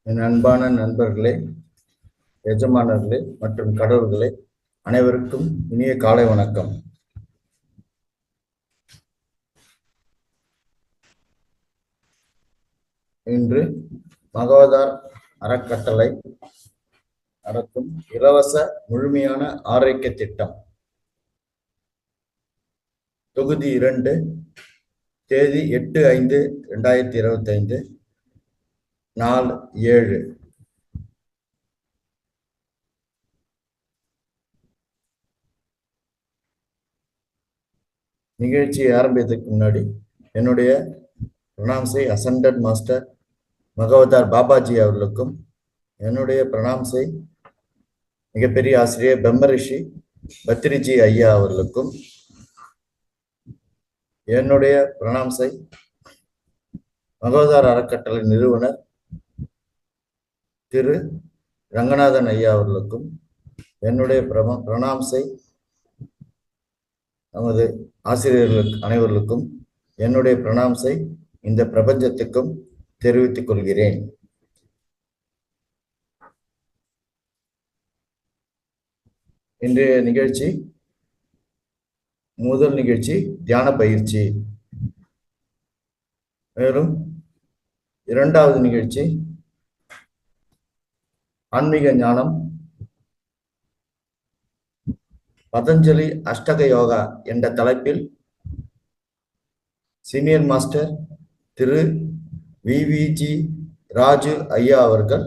என் அன்பான நண்பர்களே, எஜமானர்களே மற்றும் கடவுள்களே, அனைவருக்கும் இனிய காலை வணக்கம். இன்று மகவதார் அறக்கட்டளை நடத்தும் இலவச முழுமையான ஆரோக்கிய திட்டம் தொகுதி 2, தேதி 8/5/2025, நாள் 7. நிகழ்ச்சியை ஆரம்பித்ததுக்கு முன்னாடி என்னுடைய பிரணாம்சை அசண்டட் மாஸ்டர் மகவதார் பாபாஜி அவர்களுக்கும், என்னுடைய பிரணாம்சை மிகப்பெரிய ஆசிரியர் பிரம்மரிஷி பத்ரிஜி ஐயா அவர்களுக்கும், என்னுடைய பிரணாம்சை மகவதார் அறக்கட்டளை நிறுவனர் திரு ரங்கநாதன் ஐயா அவர்களுக்கும், என்னுடைய பிரணாம்சை நமது ஆசிரியர்களுக்கு அனைவர்களுக்கும், என்னுடைய பிரணாம்சை இந்த பிரபஞ்சத்துக்கும் தெரிவித்துக் கொள்கிறேன். இன்றைய நிகழ்ச்சி முதல் நிகழ்ச்சி தியான பயிற்சி. மேலும் இரண்டாவது நிகழ்ச்சி ஆன்மீக ஞானம், பதஞ்சலி அஷ்டக யோகா என்ற தலைப்பில் சீனியர் மாஸ்டர் திரு விவிஜி ராஜு ஐயா அவர்கள்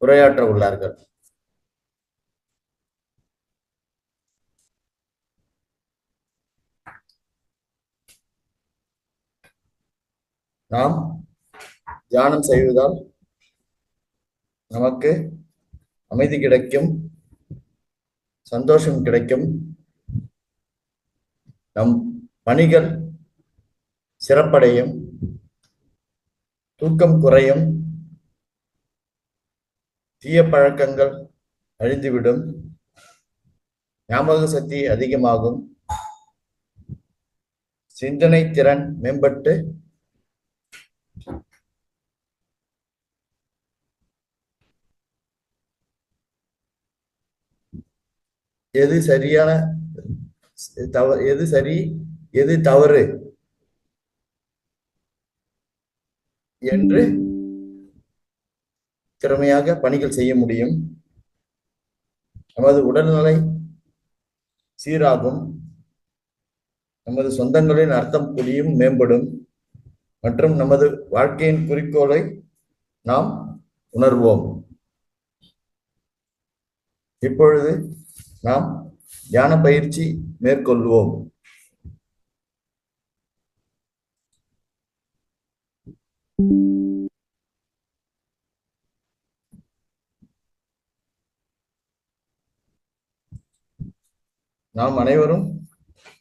உரையாற்ற உள்ளார்கள். நாம் தியானம் செய்வதால் நமக்கு அமைதி கிடைக்கும், சந்தோஷம் கிடைக்கும், நம் பணிகள் சிறப்படையும், தூக்கம் குறையும், தீய பழக்கங்கள் அழிந்துவிடும், ஞாபக சக்தி அதிகமாகும், சிந்தனை திறன் மேம்பட்டு எது சரியான எது சரி எது தவறு என்று திறமையாக பணிகள் செய்ய முடியும். நமது உடல்நிலை சீராகும், நமது சொந்தங்களின் அர்த்தம் புரியும், மேம்படும், மற்றும் நமது வாழ்க்கையின் குறிக்கோளை நாம் உணர்வோம். இப்பொழுது நாம் தியான பயிற்சி மேற்கொள்வோம். நாம் அனைவரும்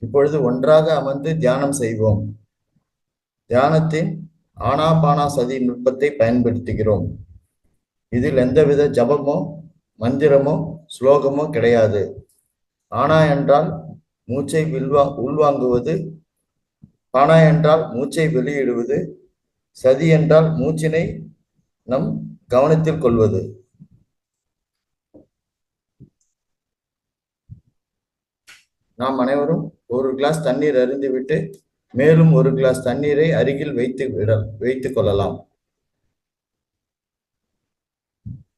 இப்பொழுது ஒன்றாக அமர்ந்து தியானம் செய்வோம். தியானத்தின் ஆனாபானசதி நுட்பத்தை பயன்படுத்துகிறோம். இதில் எந்தவித ஜபமோ மந்திரமோ ஸ்லோகமோ கிடையாது. ஆனா என்றால் மூச்சை உள்வாங்குவது, பானா என்றால் மூச்சை வெளியிடுவது, சதி என்றால் மூச்சினை நம் கவனத்தில் கொள்வது. நாம் அனைவரும் ஒரு கிளாஸ் தண்ணீர் அருந்திவிட்டு மேலும் ஒரு கிளாஸ் தண்ணீரை அருகில் வைத்துக் கொள்ளலாம்.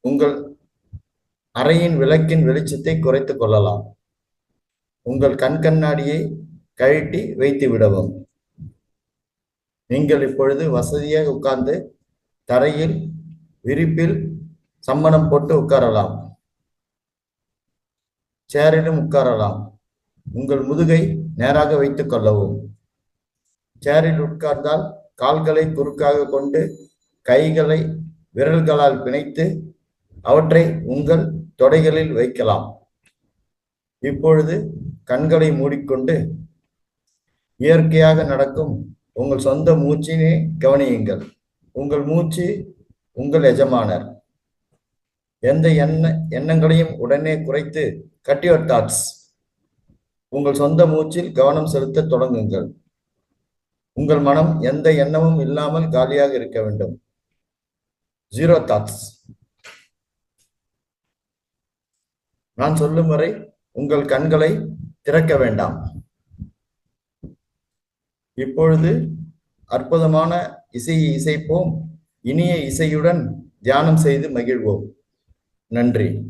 உங்கள் அறையின் விளக்கின் வெளிச்சத்தை குறைத்துக் கொள்ளலாம். உங்கள் கண்ணாடியை கழட்டி வைத்து விடவும். நீங்கள் இப்பொழுது வசதியாக உட்கார்ந்து தரையில் விரிப்பில் சம்மணம் போட்டு உட்காரலாம். சேரிலும் உட்காரலாம். உங்கள் முதுகை நேராக வைத்துக் கொள்ளவும். சேரில் உட்கார்ந்தால் கால்களை குறுக்காக கொண்டு கைகளை விரல்களால் பிணைத்து அவற்றை உங்கள் தொடைகளில் வைக்கலாம். இப்பொழுது கண்களை மூடிக்கொண்டு இயற்கையாக நடக்கும் உங்கள் சொந்த மூச்சினை கவனியுங்கள். உங்கள் மூச்சு உங்கள் எஜமானர். எந்த எண்ணங்களையும் உடனே குறைத்து கட் யுவர் தாட்ஸ். உங்கள் சொந்த மூச்சில் கவனம் செலுத்த தொடங்குங்கள். உங்கள் மனம் எந்த எண்ணமும் இல்லாமல் காலியாக இருக்க வேண்டும். Zero thoughts. நான் சொல்லும் வரை உங்கள் கண்களை திறக்க வேண்டாம். இப்பொழுது அற்புதமான இசையை இசைப்போம். இனிய இசையுடன் தியானம் செய்து மகிழ்வோம். நன்றி.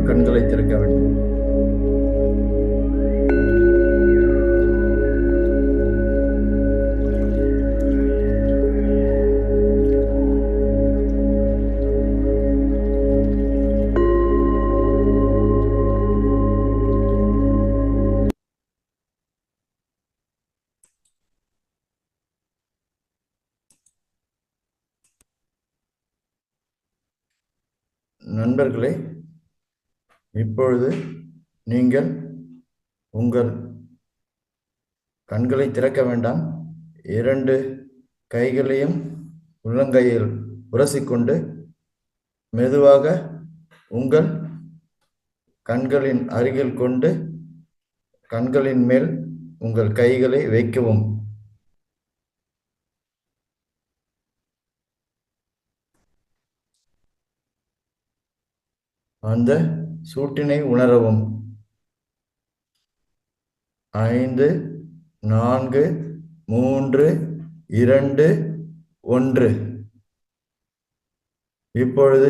கண்களை திறக்க வேண்டும். நண்பர்களே, இப்பொழுது நீங்கள் உங்கள் கண்களை திறக்க வேண்டாம். 2 கைகளையும் உள்ளங்கையில் உரசிக்கொண்டு மெதுவாக உங்கள் கண்களின் அருகில் கொண்டு கண்களின் மேல் உங்கள் கைகளை வைக்கவும். அந்த சூட்டினை உணரவும். 5, 4, 3, 2, 1. இப்பொழுது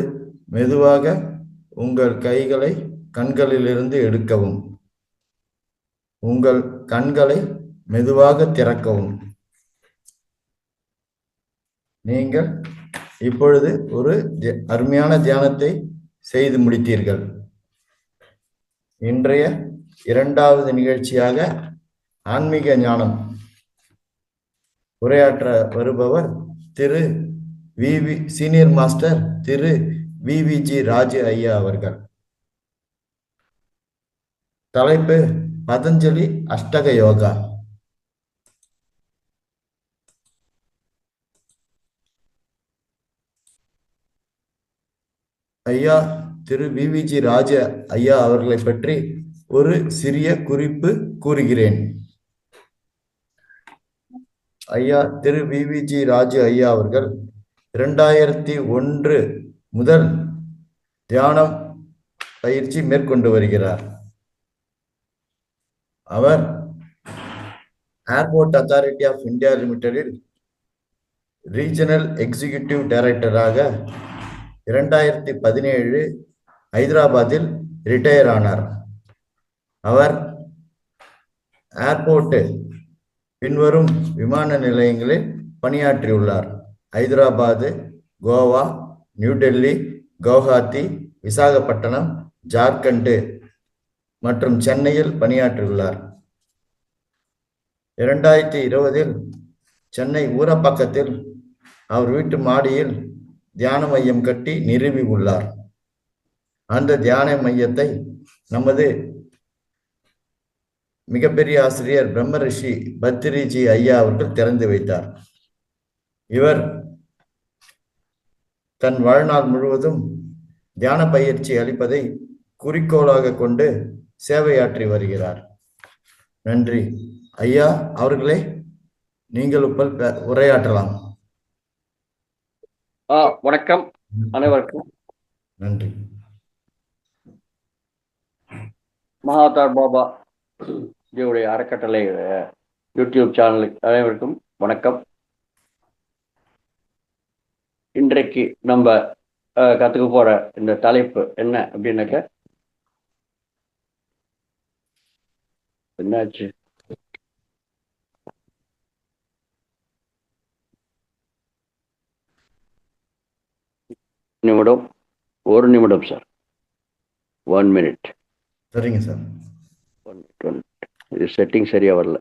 மெதுவாக உங்கள் கைகளை கண்களிலிருந்து எடுக்கவும். உங்கள் கண்களை மெதுவாக திறக்கவும். நீங்கள் இப்பொழுது ஒரு அருமையான தியானத்தை செய்து முடித்தீர்கள். இன்றைய 2வது நிகழ்ச்சியாக ஆன்மீக ஞானம் உரையாற்ற வருபவர் திரு சீனியர் மாஸ்டர் திரு VVG ராஜு ஐயா அவர்கள். தலைப்பு பதஞ்சலி அஷ்டக யோகா. ஐயா திரு VVG ராஜு ஐயா அவர்களை பற்றி ஒரு சிறிய குறிப்பு கூறுகிறேன். ஐயா திரு VVG ராஜு ஐயா அவர்கள் 2001 முதல் தியானம் பயிற்சி மேற்கொண்டு வருகிறார். அவர் ஏர்போர்ட் அத்தாரிட்டி ஆஃப் இந்தியா லிமிடெடில் ரீஜனல் எக்ஸிகியூட்டிவ் டைரக்டராக 2017 ஹைதராபாத்தில் ரிட்டையர் ஆனார். அவர் ஏர்போர்ட் பின்வரும் விமான நிலையங்களில் பணியாற்றியுள்ளார்: ஹைதராபாத், கோவா, நியூ டெல்லி, கவுஹாத்தி, விசாகப்பட்டினம், ஜார்க்கண்ட் மற்றும் சென்னையில் பணியாற்றியுள்ளார். 2020 சென்னை ஊரப்பாக்கத்தில் அவர் வீட்டு மாடியில் தியான மையம் கட்டி நிறுவி உள்ளார். அந்த தியான மையத்தை நமது மிகப்பெரிய ஆசிரியர் பிரம்ம ரிஷி பத்ரிஜி ஐயா அவர்கள் திறந்து வைத்தார். இவர் தன் வாழ்நாள் முழுவதும் தியான பயிற்சி அளிப்பதை குறிக்கோளாக கொண்டு சேவையாற்றி வருகிறார். நன்றி ஐயா அவர்களே, நீங்கள் உரையாற்றலாம். வணக்கம் அனைவருக்கும். நன்றி. மகாதார் பாபா ஜியுடைய அறக்கட்டளை யூடியூப் சேனலுக்கு அனைவருக்கும் வணக்கம். இன்றைக்கு நம்ம கற்றுக்க போற இந்த தலைப்பு என்ன அப்படின்னாக்க, என்னாச்சு நிமிடம், 1 நிமிடம் சார், 1 மினிட். சரிங்க சார். 1 minute. இது செட்டிங் சரியா வரல.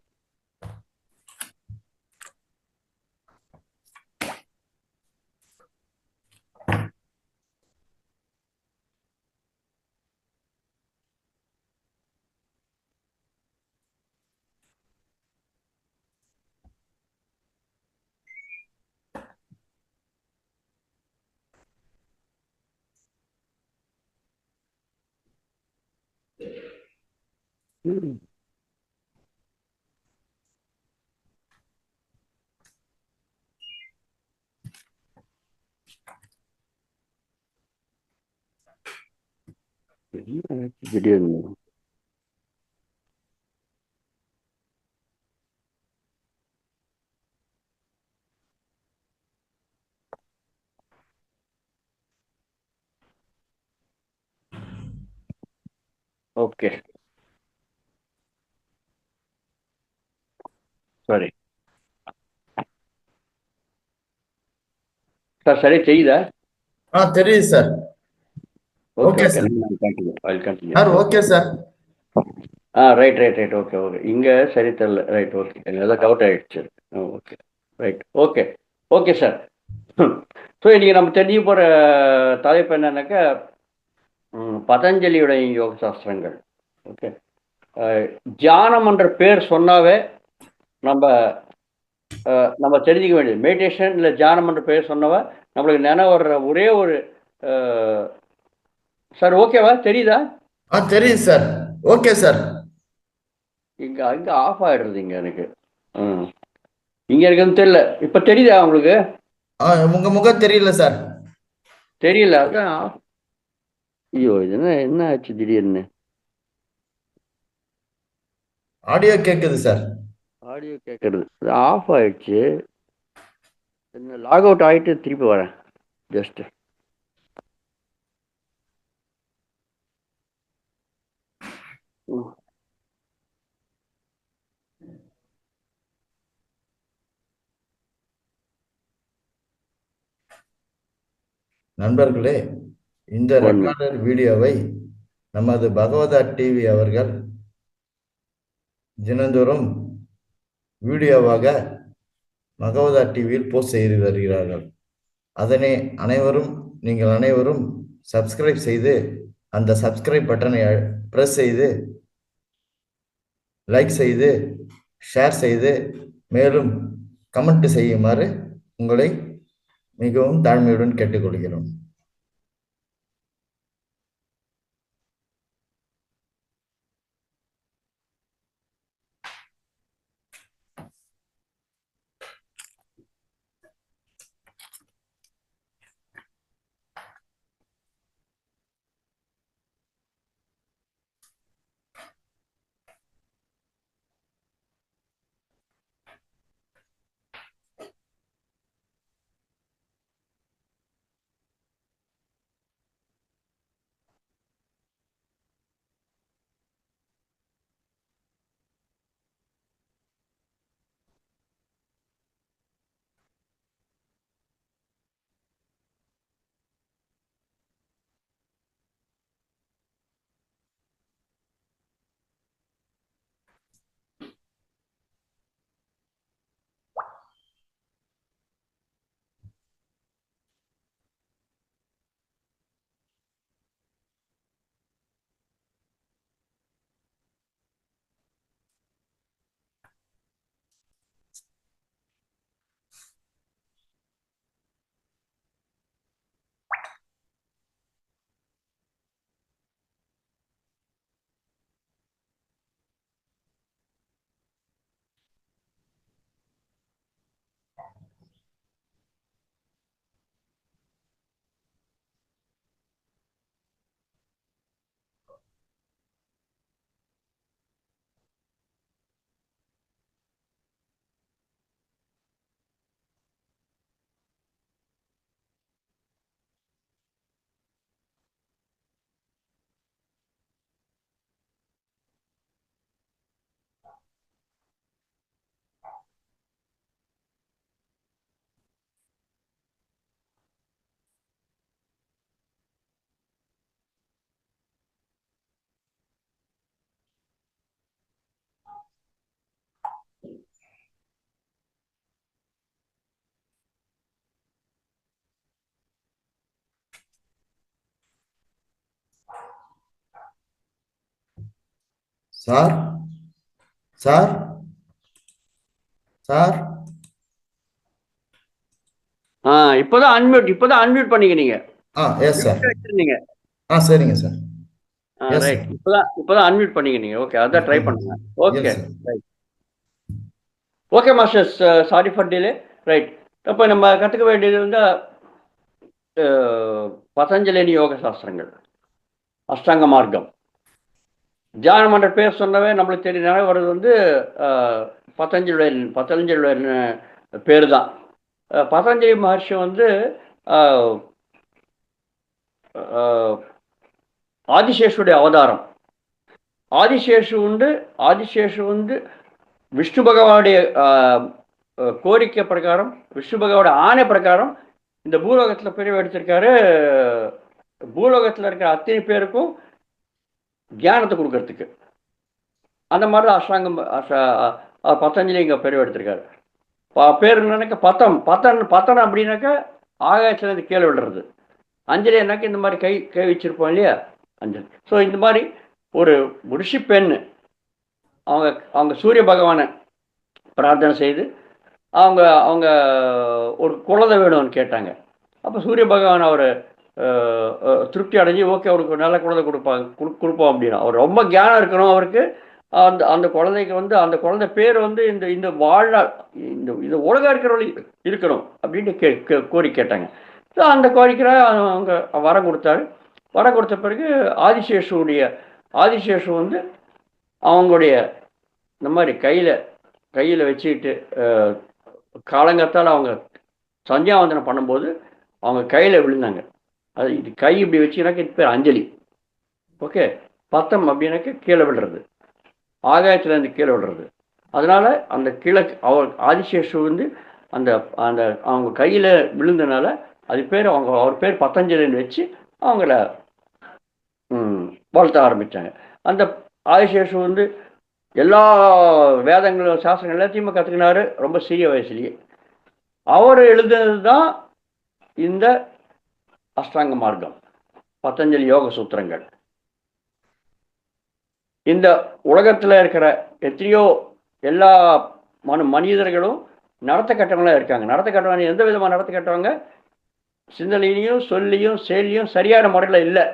திடீர்னு ஓகே, சரி சார். சரி தெரியுதா? தெரியுது sir. Okay okay okay, sir. I'll continue. Sir okay sir. Right, okay okay. இங்க சரி தெரியல. Right, okay. எனக்கு ஏதாவது டவுட் ஆயிடுச்சு. Okay, right, okay okay sir. So இன்னைக்கு நம்ம தெரிஞ்சுக்க போற தலைப்பு என்னன்னாக்கா, பதஞ்சலியுடைய யோக சாஸ்திரங்கள். ஓகே. தியானம் என்ற பேர் சொன்னாவே நம்ம நம்ம தெரிஞ்சுக்க வேண்டியது மெடிடேஷன் இல்லை தியானம் என்ற பேர் சொன்னவ நம்மளுக்கு நினைவு வர்ற ஒரே ஒரு சார் ஓகேவா? தெரியுதா? தெரியுது சார். Okay sir. இங்க அங்க ஆஃப் ஆயிடுறது இங்க எனக்கு. இங்க இருக்குன்னு தெரியல. இப்ப தெரியுதா உங்களுக்கு? உங்க முகம் தெரியல சார். தெரியல. அதான் ஐயோ, இது என்ன ஆச்சு திடீர்னு? ஆடியோ கேட்குது சார். ஆடியோ கேட்கறது ஆஃப் ஆயிடுச்சு. லாக் அவுட் ஆகிட்டு திருப்பி வரேன். ஜஸ்ட் நண்பர்களே, இந்த ரெக்கார்டர் வீடியோவை நமது பகவதா டிவி அவர்கள் தினந்தோறும் வீடியோவாக பகவதா டிவியில் போஸ்ட் செய்து வருகிறார்கள். அதனை நீங்கள் அனைவரும் சப்ஸ்கிரைப் செய்து அந்த சப்ஸ்கிரைப் பட்டனை பிரஸ் செய்து லைக் செய்து ஷேர் செய்து மேலும் கமெண்ட் செய்யுமாறு உங்களை மிகவும் தாழ்மையுடன் கேட்டுக்கொள்கிறோம். சார் சார் சார் இப்போதான் அன்மியூட் பண்ணீங்க நீங்க. Yes sir. வச்சிருந்தீங்க. சரிங்க சார். ரைட். இப்போதான் அன்மியூட் பண்ணீங்க நீங்க. ஓகே, அதான் ட்ரை பண்ணுங்க. Okay right. Okay masters, sorry for delay. Right. அப்போ நம்ம கற்றுக்க வேண்டியது வந்து பதஞ்சலியின் யோக சாஸ்திரங்கள், அஷ்டாங்க மார்க்கம். தியானம் என்ற பேர் சொன்னவே நம்மளுக்கு தெரிய வர்றது வந்து பதஞ்சலியுடைய பேர் தான். பதஞ்சலி மகர்ஷி வந்து ஆதிசேஷுடைய அவதாரம். ஆதிசேஷு உண்டு. ஆதிசேஷு வந்து விஷ்ணு பகவானுடைய கோரிக்கை பிரகாரம், விஷ்ணு பகவானுடைய ஆணை பிரகாரம் இந்த பூலோகத்தில் பிரிவு எடுத்திருக்காரு. பூலோகத்தில் இருக்கிற அத்தனை பேருக்கும் தியானத்தை கொடுக்கறதுக்கு. அந்த மாதிரி தான் அஷ்டாங்கம் பத்தஞ்சலி இங்கே பிரிவு எடுத்திருக்காரு. பேர் என்னன்னாக்கா பத்தன் அப்படின்னாக்கா ஆகாயத்துலேருந்து கீழே விடுறது. அஞ்சலி என்னாக்கா இந்த மாதிரி கை வச்சிருப்போம் இல்லையா, அஞ்சலி. ஸோ இந்த மாதிரி ஒரு ரிஷி பெண் அவங்க சூரிய பகவானை பிரார்த்தனை செய்து அவங்க ஒரு குழந்தை வேணும்னு கேட்டாங்க. அப்போ சூரிய பகவான் அவர் திருப்தி அடைஞ்சு ஓகே அவருக்கு நல்ல குழந்தை கொடுப்போம் அப்படின்னா. அவர் ரொம்ப ஞானம் இருக்கணும் அவருக்கு. அந்த குழந்தைக்கு வந்து அந்த குழந்தை பேர் வந்து இந்த வாழ்நாள் இந்த உலகம் இருக்கிறவழி இருக்கணும் அப்படின்ட்டு கோரி கேட்டாங்க. ஸோ அந்த கோரிக்கை அவங்க வரம் கொடுத்தாரு. வரம் கொடுத்த பிறகு ஆதிசேஷு வந்து அவங்களுடைய இந்த மாதிரி கையில் வச்சுக்கிட்டு காலங்கத்தால் அவங்க சந்தியாவந்தனம் பண்ணும்போது அவங்க கையில் விழுந்தாங்க. அது இது கை இப்படி வச்சுனாக்க இது பேர் அஞ்சலி. ஓகே. பத்தம் அப்படின்னாக்க கீழே விடுறது, ஆகாயத்துலேருந்து கீழே விடுறது. அதனால அந்த கிழக்கு ஆதிசேஷு வந்து அந்த அந்த அவங்க கையில் விழுந்தனால அது பேர் அவர் பேர் பத்தஞ்சலின்னு வச்சு அவங்கள வளர்த்த ஆரம்பித்தாங்க. அந்த ஆதிசேஷு வந்து எல்லா வேதங்களும் சாஸ்திரங்கள் எல்லாத்தையுமே கற்றுக்கினாரு ரொம்ப சிறிய வயசுலேயே. அவர் எழுதுனது தான் இந்த அஷ்டாங்க மார்க்கம், பத்தஞ்சலி யோக சூத்திரங்கள். இந்த உலகத்தில் இருக்கிற எத்தனையோ எல்லா மனிதர்களும் நடத்த கட்டவங்களாக இருக்காங்க. நடத்த கட்டவங்க எந்த விதமாக நடத்த கட்டவங்க சிந்தனையிலையும் சொல்லியும் செயலியும் சரியான முறையில் இல்லை.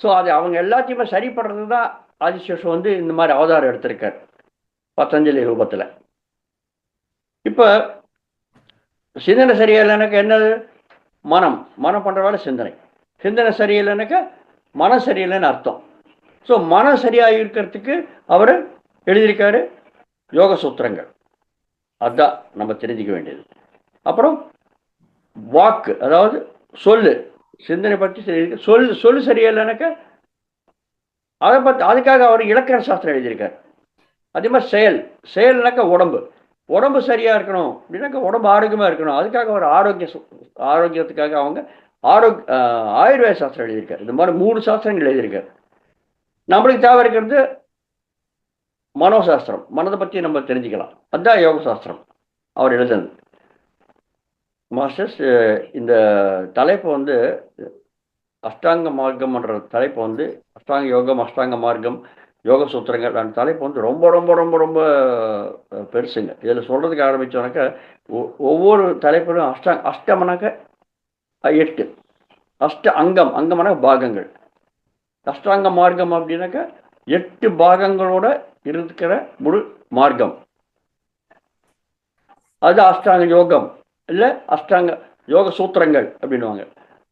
ஸோ அது அவங்க எல்லாத்தையுமே சரி பண்ணுறது தான் ஆதிசேஷு வந்து இந்த மாதிரி அவதாரம் எடுத்திருக்கார் பத்தஞ்சலி ரூபத்தில். இப்போ சிந்தனை சரியில்லைனாக்கா என்னது? மனம் பண்ணுற வேலை சிந்தனை சரியில்லைனாக்கா மனம் சரியில்லைன்னு அர்த்தம். ஸோ மனம் சரியாக இருக்கிறதுக்கு அவர் எழுதியிருக்காரு யோக சூத்திரங்கள். அதுதான் நம்ம தெரிஞ்சுக்க வேண்டியது. அப்புறம் வாக்கு, அதாவது சிந்தனை பற்றி சொல்லு சரியில்லைனாக்கா அதை பற்றி அதுக்காக அவர் இலக்கண சாஸ்திரம் எழுதியிருக்கார். அதே மாதிரி செயல்னாக்கா உடம்பு சரியாக இருக்கணும் அப்படின்னாக்கா உடம்பு ஆரோக்கியமாக இருக்கணும். அதுக்காக அவர் ஆரோக்கியத்துக்காக அவங்க ஆயுர்வேத சாஸ்திரம் எழுதியிருக்கார். இந்த மாதிரி 3 சாஸ்திரங்கள் எழுதியிருக்கார். நம்மளுக்கு தேவை இருக்கிறது மனோசாஸ்திரம், மனதை பற்றி நம்ம தெரிஞ்சுக்கலாம். அதுதான் யோக சாஸ்திரம் அவர் எழுதுனது. மாஸ்டர்ஸ், இந்த தலைப்பு வந்து அஷ்டாங்க மார்க்கம்ன்ற தலைப்பு வந்து அஷ்டாங்க யோகம், அஷ்டாங்க மார்க்கம், யோக சூத்திரங்கள், அந்த தலைப்பு வந்து ரொம்ப ரொம்ப ரொம்ப ரொம்ப பெருசுங்க. இதில் சொல்கிறதுக்கு ஆரம்பித்தோன்னாக்கா ஒவ்வொரு தலைப்பிலும் அஷ்டமனாக்க 8, அங்கம்னாக்க பாகங்கள். அஷ்டாங்க மார்க்கம் அப்படின்னாக்கா 8 பாகங்களோட இருக்கிற முழு மார்க்கம். அது அஷ்டாங்க யோகம் இல்லை அஷ்டாங்க யோக சூத்திரங்கள் அப்படின்வாங்க.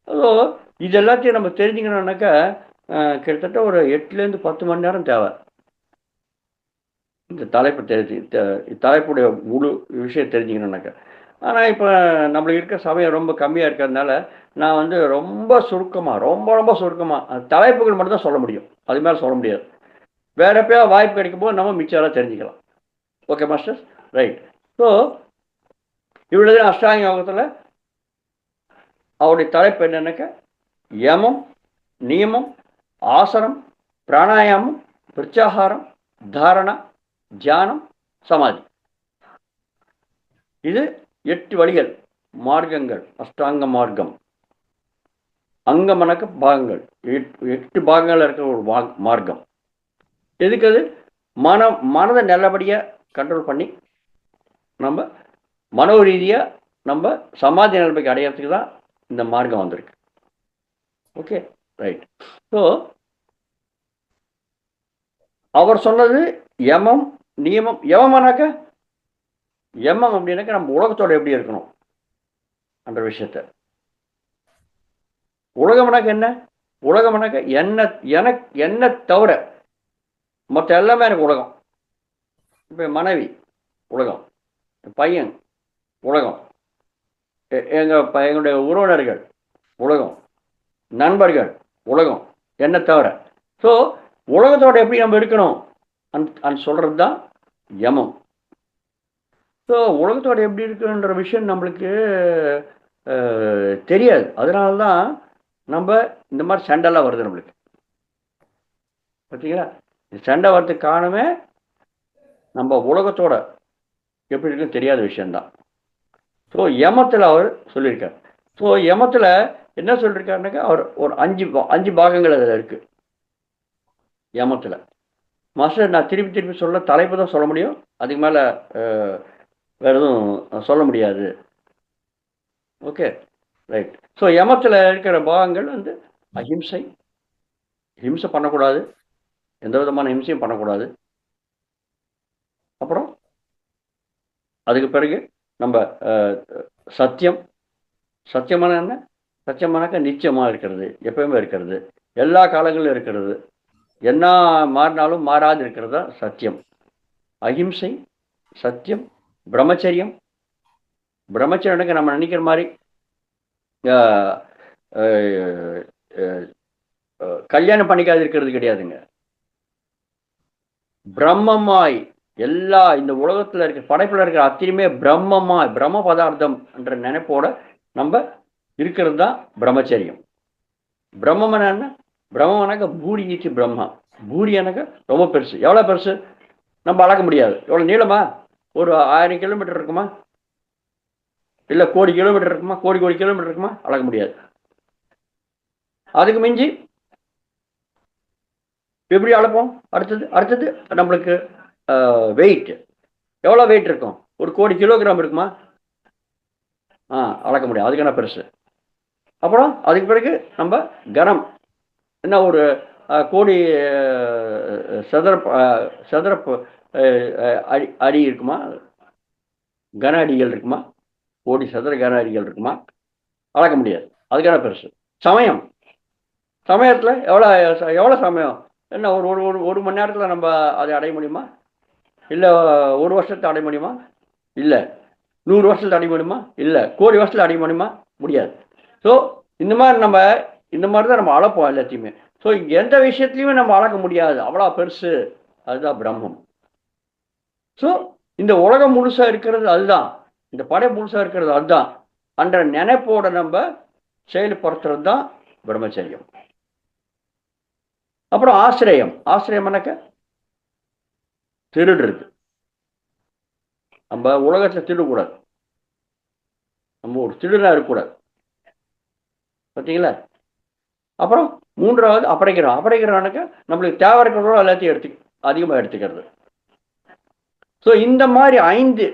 ஸோ இது எல்லாத்தையும் நம்ம தெரிஞ்சுக்கணுன்னாக்கா கிட்டத்தட்ட ஒரு 8லேருந்து 10 மணி நேரம் தேவை. இந்த தலைப்புடைய முழு விஷயம் தெரிஞ்சுக்கணுன்னாக்கா. ஆனால் இப்போ நம்மளுக்கு இருக்க சமயம் ரொம்ப கம்மியாக இருக்கிறதுனால நான் வந்து ரொம்ப சுருக்கமாக தலைப்புகள் மட்டும் தான் சொல்ல முடியும். அது மேலே சொல்ல முடியாது. வேற எப்பயாவது வாய்ப்பு கிடைக்கும் போது நம்ம மிச்சம் தெரிஞ்சுக்கலாம். Okay masters, right. ஸோ இவ்வளோதான் அஷ்டாங்க யோகத்தில் அவருடைய தலைப்பு என்னன்னாக்கா யமம், நியமம், ஆசனம், பிராணாயாமம், பிரத்யாகாரம், தாரணா, தியானம், சமாதி. இது 8 வழிகள், மார்க்கங்கள், அஷ்டாங்க மார்க்கம். அங்கமனக்க பாகங்கள், 8 பாகங்கள் இருக்கிற ஒரு மார்க்கம். எதுக்கு அது? மனதை நல்லபடியாக கண்ட்ரோல் பண்ணி நம்ம மனோ ரீதியாக நம்ம சமாதி நிலைமைக்கு அடையிறதுக்கு தான் இந்த மார்க்கம் வந்திருக்கு. Okay, right. ஸோ அவர் சொன்னது யமம், நியமம். யமம் அப்படின்னாக்க நம்ம உலகத்தோட எப்படி இருக்கணும் அந்த விஷயத்த. உலகம்னாக்க என்ன? உலகம்னாக்க என்ன தவிர மற்ற எல்லாமே எனக்கு உலகம். இப்போ மனைவி உலகம், பையன் உலகம், எங்களுடைய உறவினர்கள் உலகம், நண்பர்கள் உலகம், என்ன தவிர. ஸோ உலகத்தோட எப்படி நம்ம இருக்கணும் அன் சொல்கிறது தான் யமம். ஸோ உலகத்தோட எப்படி இருக்குன்ற விஷயம் நம்மளுக்கு தெரியாது. அதனால தான் நம்ம இந்த மாதிரி சண்டைலாம் வருது நம்மளுக்கு. பார்த்தீங்களா? சண்டை வரதுக்கு காரணமே நம்ம உலகத்தோட எப்படி இருக்குன்னு தெரியாத விஷயம்தான். ஸோ யமத்தில் அவர் சொல்லியிருக்கார். ஸோ யமத்தில் என்ன சொல்லியிருக்காருனாக்கா, அவர் ஒரு 5 பாகங்கள் அதில் இருக்குது யமத்தில். மாஸ்டர், நான் திருப்பி சொல்ல தலைப்பு தான் சொல்ல முடியும், அதுக்கு மேலே வேறு எதுவும் சொல்ல முடியாது. Okay, right. ஸோ யமத்தில் இருக்கிற பாகங்கள் வந்து அஹிம்சை, ஹிம்சை பண்ணக்கூடாது, எந்த விதமான ஹிம்சையும் பண்ணக்கூடாது. அப்புறம் அதுக்கு பிறகு நம்ம சத்தியம். சத்தியமான என்ன? சத்தியமானாக்கா நிச்சயமாக இருக்கிறது, எப்பயுமே இருக்கிறது, எல்லா காலங்களிலும் இருக்கிறது, என்ன மாறினாலும் மாறாது இருக்கிறது தான் சத்தியம். அஹிம்சை, சத்தியம், பிரம்மச்சரியம். பிரம்மச்சரியனுக்கு நம்ம நினைக்கிற மாதிரி கல்யாணம் பண்ணிக்காது இருக்கிறது கிடையாதுங்க. பிரம்மமாய் எல்லா இந்த உலகத்தில் இருக்கிற படைப்பில் இருக்கிற அத்தனையுமே பிரம்மமாய், பிரம்ம பதார்த்தம் என்ற நினைப்போட நம்ம இருக்கிறது தான் பிரம்மச்சரியம். பிரம்மம் என்ன? பிரம்மனாக்க பூரி ஈச்சு பிரம்மா. பூரி எனக்கு ரொம்ப பெருசு. எவ்வளோ பெருசு? நம்ம அளக்க முடியாது. எவ்வளோ நீளமா? ஒரு 1000 கிலோமீட்டர் இருக்குமா? இல்லை கோடி கிலோமீட்டர் இருக்குமா? கோடி கிலோமீட்டர் இருக்குமா? அளக்க முடியாது. அதுக்கு மிஞ்சி எப்படி அளப்போம்? அடுத்தது நம்மளுக்கு வெயிட். எவ்வளோ வெயிட் இருக்கும்? ஒரு கோடி கிலோகிராம் இருக்குமா? அளக்க முடியாது. அதுக்கு என்ன பெருசு? அப்புறம் அதுக்கு பிறகு நம்ம கனம் என்ன, ஒரு கோடி சதுர அடி இருக்குமா? கன அடிகள் இருக்குமா? கோடி சதுர கன அடிகள் இருக்குமா? அளக்க முடியாது. அதுக்கான பெருசு. சமயத்தில் எவ்வளோ சமயம் என்ன, ஒரு மணி நேரத்தில் நம்ம அதை அடைய முடியுமா? இல்லை 1 வருஷத்தை அடைய முடியுமா? இல்லை 100 வருஷத்தில் அடைய முடியுமா? இல்லை கோடி வருஷத்தில் அடைய முடியுமா? முடியாது. ஸோ இந்த மாதிரி தான் நம்ம அளப்போம் எல்லாத்தையுமே. ஸோ எந்த விஷயத்துலையுமே நம்ம அளக்க முடியாது, அவ்வளோ பெருசு. அதுதான் பிரம்மம். ஸோ இந்த உலகம் முழுசாக இருக்கிறது அதுதான், இந்த படை முழுசாக இருக்கிறது அதுதான் அன்ற நினைப்போட நம்ம செயல்படுத்துறது தான் பிரம்மச்சரியம். அப்புறம் ஆசிரியம். ஆசிரியம்னாக்க திருடுறது. நம்ம உலகத்தில் திருடக்கூடாது, நம்ம ஒரு திருடனாக இருக்கக்கூடாது. பார்த்தீங்களா? அப்புறம் 3வது அபரைக்கிறோம். அபரைக்கிறோம்னாக்க நம்மளுக்கு தேவை இருக்கிறதோ எல்லாத்தையும் அதிகமாக எடுத்துக்கிறது. ஸோ இந்த மாதிரி 5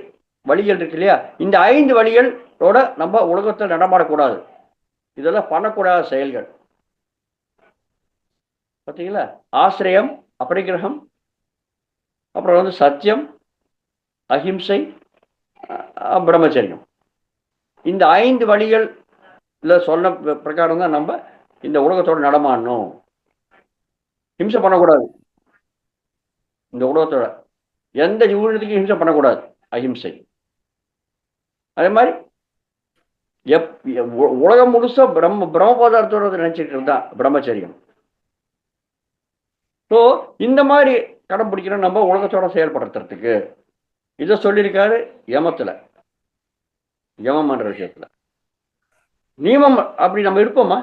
வழிகள் இருக்கு இல்லையா? இந்த 5 வழிகளோட நம்ம உலகத்தில் நடமாடக்கூடாது. இதெல்லாம் பண்ணக்கூடாத செயல்கள். பார்த்தீங்களா? ஆசிரியம், அபரிக்கிரகம், அப்புறம் வந்து சத்தியம், அஹிம்சை, பிரம்மச்சரியம். இந்த 5 வழிகளில் சொன்ன பிரகாரம் தான் நம்ம இந்த உலகத்தோடு நடமாடணும். ஹிம்சை பண்ணக்கூடாது. இந்த உலகத்தோட எந்த உயிரினத்துக்கும் ஹிம்சை பண்ணக்கூடாது, அஹிம்சை. அதே மாதிரி உலகம் முழுசா பிரம்ம பதார்த்தோட நினைச்சிட்டு தான் பிரம்மச்சரியம். ஸோ இந்த மாதிரி கடைப்பிடிக்கிறோம் நம்ம உலகத்தோட செயல்படுத்துறதுக்கு. இதை சொல்லியிருக்காரு யமத்தில், யமம்ன்ற விஷயத்தில். நியமம் அப்படி நம்ம இருப்போமா?